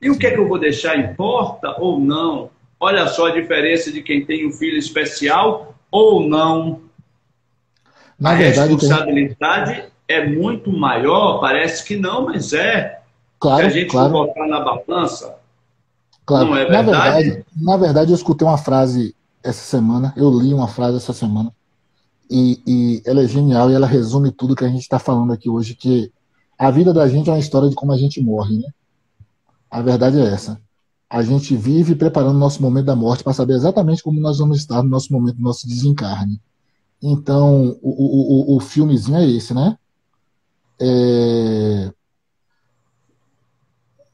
E o que é que eu vou deixar importa ou não? Olha só a diferença de quem tem um filho especial ou não. A responsabilidade é muito maior, parece que não, mas é. Claro, se a gente for botar na balança, claro. Não é verdade? Na verdade, eu escutei uma frase essa semana, eu li uma frase essa semana, e ela é genial e ela resume tudo que a gente está falando aqui hoje, que a vida da gente é uma história de como a gente morre, né? A verdade é essa. A gente vive preparando o nosso momento da morte para saber exatamente como nós vamos estar no nosso momento do nosso desencarne. Então, o filmezinho é esse, né?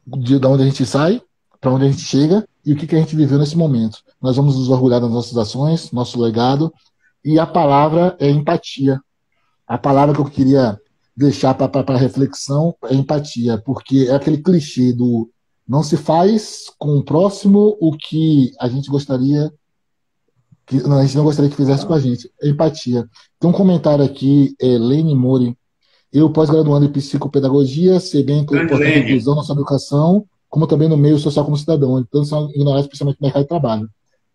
De onde a gente sai, para onde a gente chega e o que a gente viveu nesse momento. Nós vamos nos orgulhar das nossas ações, nosso legado, e a palavra é empatia. A palavra que eu queria deixar para reflexão é empatia, porque é aquele clichê do não se faz com o próximo o que a gente gostaria a gente não gostaria que fizesse com a gente. É empatia. Tem um comentário aqui, Lene Mori. Eu, pós-graduando em psicopedagogia, sei bem que é importante a inclusão na nossa educação, como também no meio social como cidadão. Então, são ignorados, especialmente no mercado de trabalho.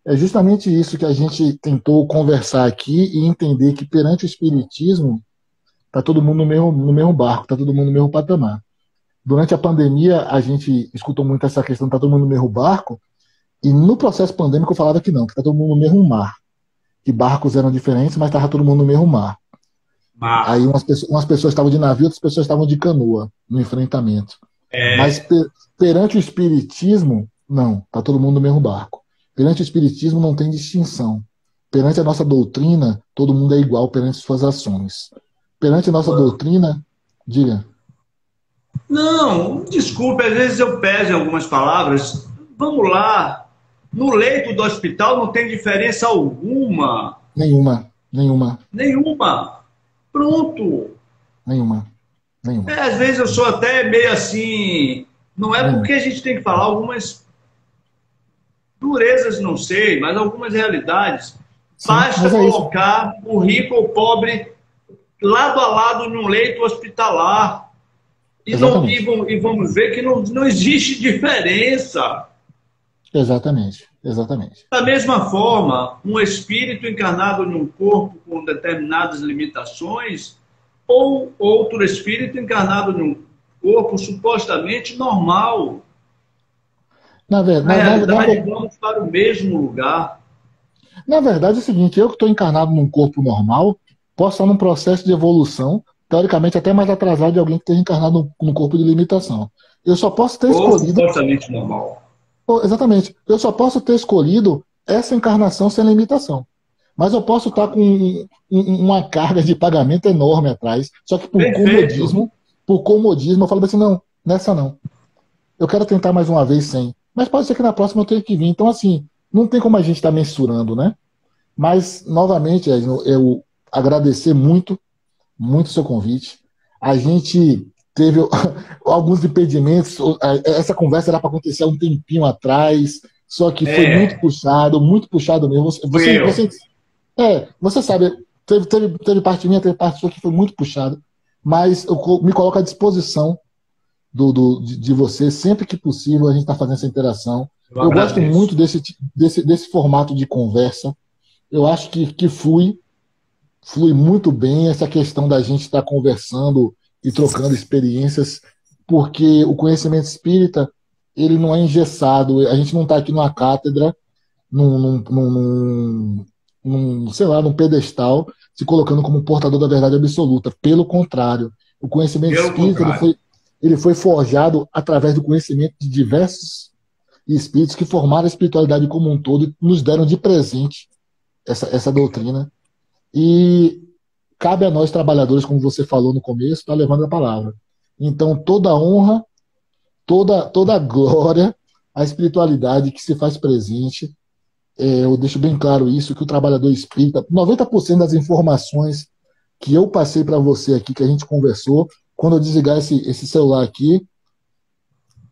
É justamente isso que a gente tentou conversar aqui e entender que perante o Espiritismo está todo mundo no mesmo barco, está todo mundo no mesmo patamar. Durante a pandemia, a gente escutou muito essa questão, está todo mundo no mesmo barco, e no processo pandêmico eu falava que não, que está todo mundo no mesmo mar, que barcos eram diferentes, mas estava todo mundo no mesmo mar. Aí Mar. umas pessoas estavam de navio, outras pessoas estavam de canoa no enfrentamento. Mas É, perante o Espiritismo, não, está todo mundo no mesmo barco. Perante o Espiritismo não tem distinção. Perante a nossa doutrina, todo mundo é igual perante suas ações. Perante a nossa doutrina, diga. não, desculpe, às vezes eu peso em algumas palavras. Vamos lá. No leito do hospital não tem diferença alguma. Nenhuma, nenhuma, Nenhuma. Pronto. nenhuma, nenhuma, Às vezes eu sou até meio assim. Não é nenhuma. porque a gente tem que falar algumas durezas, não sei, mas algumas realidades. Sim, Basta mas é isso. colocar o rico ou o pobre lado a lado num leito hospitalar. E, não, Exatamente, e vamos ver que não existe diferença. exatamente, exatamente. Da mesma forma, um espírito encarnado num corpo com determinadas limitações, ou outro espírito encarnado num corpo supostamente normal. Na, ver- Na na, na, na, realidade, ver- vamos para o mesmo lugar. Na verdade é o seguinte, eu que estou encarnado num corpo normal, posso estar num processo de evolução, teoricamente até mais atrasado de alguém que esteja encarnado num corpo de limitação. Eu só posso ter Ou escolhido, supostamente normal. exatamente, eu só posso ter escolhido essa encarnação sem limitação. Mas eu posso estar com uma carga de pagamento enorme atrás, só que Perfeito. por comodismo, eu falo assim, não, nessa não. Eu quero tentar mais uma vez sem. Mas pode ser que na próxima eu tenha que vir. Então, assim, não tem como a gente estar mensurando, né? Mas, novamente, Edno, eu agradecer muito, muito o seu convite. A gente teve alguns impedimentos. Essa conversa era para acontecer há um tempinho atrás, só que foi É, muito puxado mesmo. Você, fui você, eu. você, você sabe, teve parte minha, teve parte sua que foi muito puxado, mas me coloco à disposição de você, sempre que possível, a gente está fazendo essa interação. Eu Eu gosto muito agradeço. desse formato de conversa. Eu acho que flui muito bem essa questão da gente estar conversando e trocando experiências, porque o conhecimento espírita ele não é engessado. A gente não está aqui numa cátedra, sei lá, num pedestal, se colocando como portador da verdade absoluta. Pelo contrário, o conhecimento Pelo espírita contrário. ele foi forjado através do conhecimento de diversos espíritos que formaram a espiritualidade como um todo e nos deram de presente essa doutrina. E cabe a nós, trabalhadores, como você falou no começo, estar levando a palavra. Então, toda a honra, toda a glória à espiritualidade que se faz presente. Eu deixo bem claro isso, que o trabalhador espírita, 90% das informações que eu passei para você aqui, que a gente conversou, quando eu desligar esse celular aqui,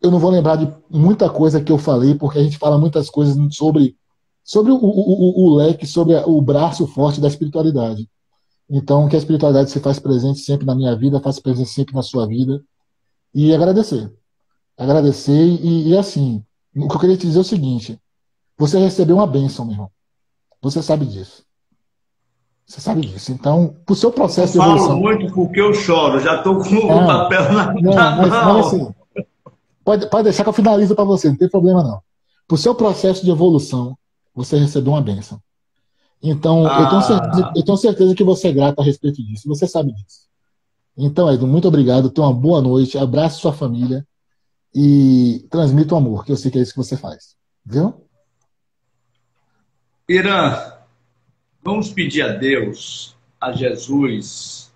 eu não vou lembrar de muita coisa que eu falei, porque a gente fala muitas coisas sobre o leque, sobre o braço forte da espiritualidade. Então, que a espiritualidade se faz presente sempre na minha vida, faz presente sempre na sua vida. E agradecer. Agradecer e assim, o que eu queria te dizer é o seguinte: você recebeu uma bênção, meu irmão. Você sabe disso. Você sabe disso. Então, pro seu Não processo de falo evolução. muito porque eu choro. Já estou com o Não, papel não, na mas mão. assim, pode deixar que eu finalizo para você, não tem problema não. Pro seu processo de evolução, você recebeu uma bênção. Então, Ah, eu tenho certeza que você é grato a respeito disso. Você sabe disso. Então, Edu, muito obrigado. Tenha uma boa noite. Abraçe sua família e transmita o amor, que eu sei que é isso que você faz. Viu? Irã, vamos pedir a Deus, a Jesus,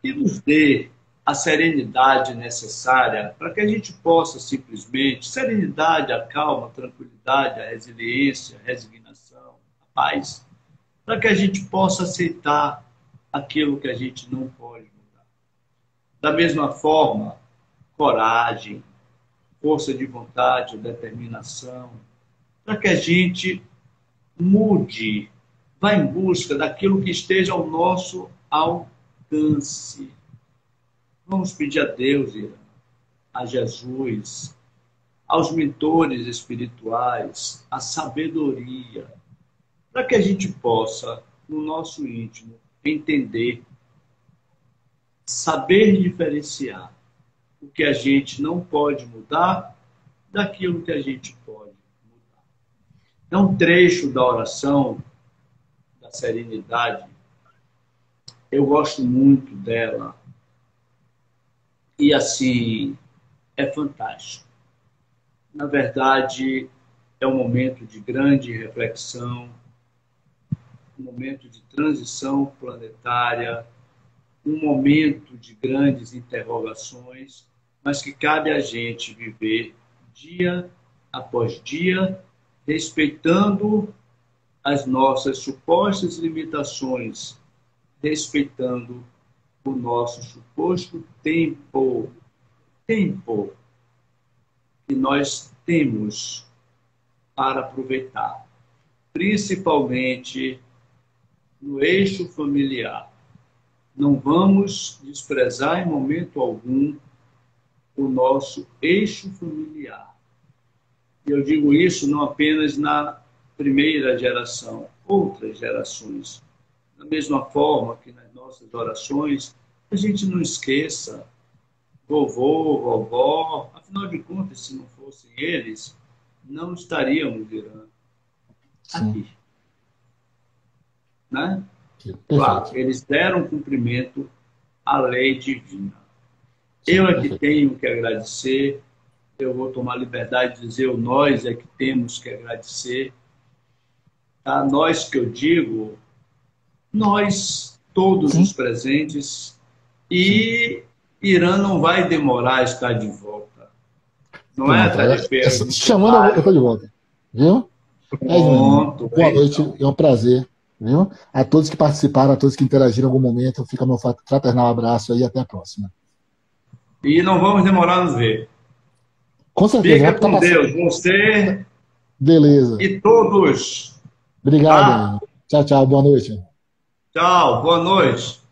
que nos dê a serenidade necessária para que a gente possa simplesmente, serenidade, a calma, a tranquilidade, a resiliência, a resignação, a paz, para que a gente possa aceitar aquilo que a gente não pode mudar. Da mesma forma, coragem, força de vontade, determinação, para que a gente mude, vá em busca daquilo que esteja ao nosso alcance. Vamos pedir a Deus, Irã, a Jesus, aos mentores espirituais, a sabedoria, para que a gente possa, no nosso íntimo, entender, saber diferenciar o que a gente não pode mudar daquilo que a gente pode mudar. É um trecho da oração da serenidade, eu gosto muito dela, e assim, é fantástico. Na verdade, é um momento de grande reflexão, um momento de transição planetária, um momento de grandes interrogações, mas que cabe a gente viver dia após dia, respeitando as nossas supostas limitações, respeitando o nosso suposto tempo que nós temos para aproveitar, principalmente no eixo familiar. Não vamos desprezar em momento algum o nosso eixo familiar. E eu digo isso não apenas na primeira geração, outras gerações. Da mesma forma que nas nossas orações, a gente não esqueça vovô, vovó, afinal de contas, se não fossem eles, não estaríamos virando aqui. Né? Claro, eles deram cumprimento à lei divina. Eu é que tenho que agradecer, eu vou tomar liberdade de dizer, nós é que temos que agradecer. Tá? Nós que eu digo, nós, todos os presentes, e Irã não vai demorar a estar de volta. Não é, Tarefeira? Chamando, eu estou de volta. Viu? Pronto. Boa noite, é um prazer. Viu? A todos que participaram, a todos que interagiram em algum momento, fica meu fraternal abraço aí, até a próxima. E não vamos demorar a nos ver. Com certeza. Fica com Deus, você beleza. E todos. Obrigado. Tá? Tchau, tchau, boa noite. Tchau, boa noite.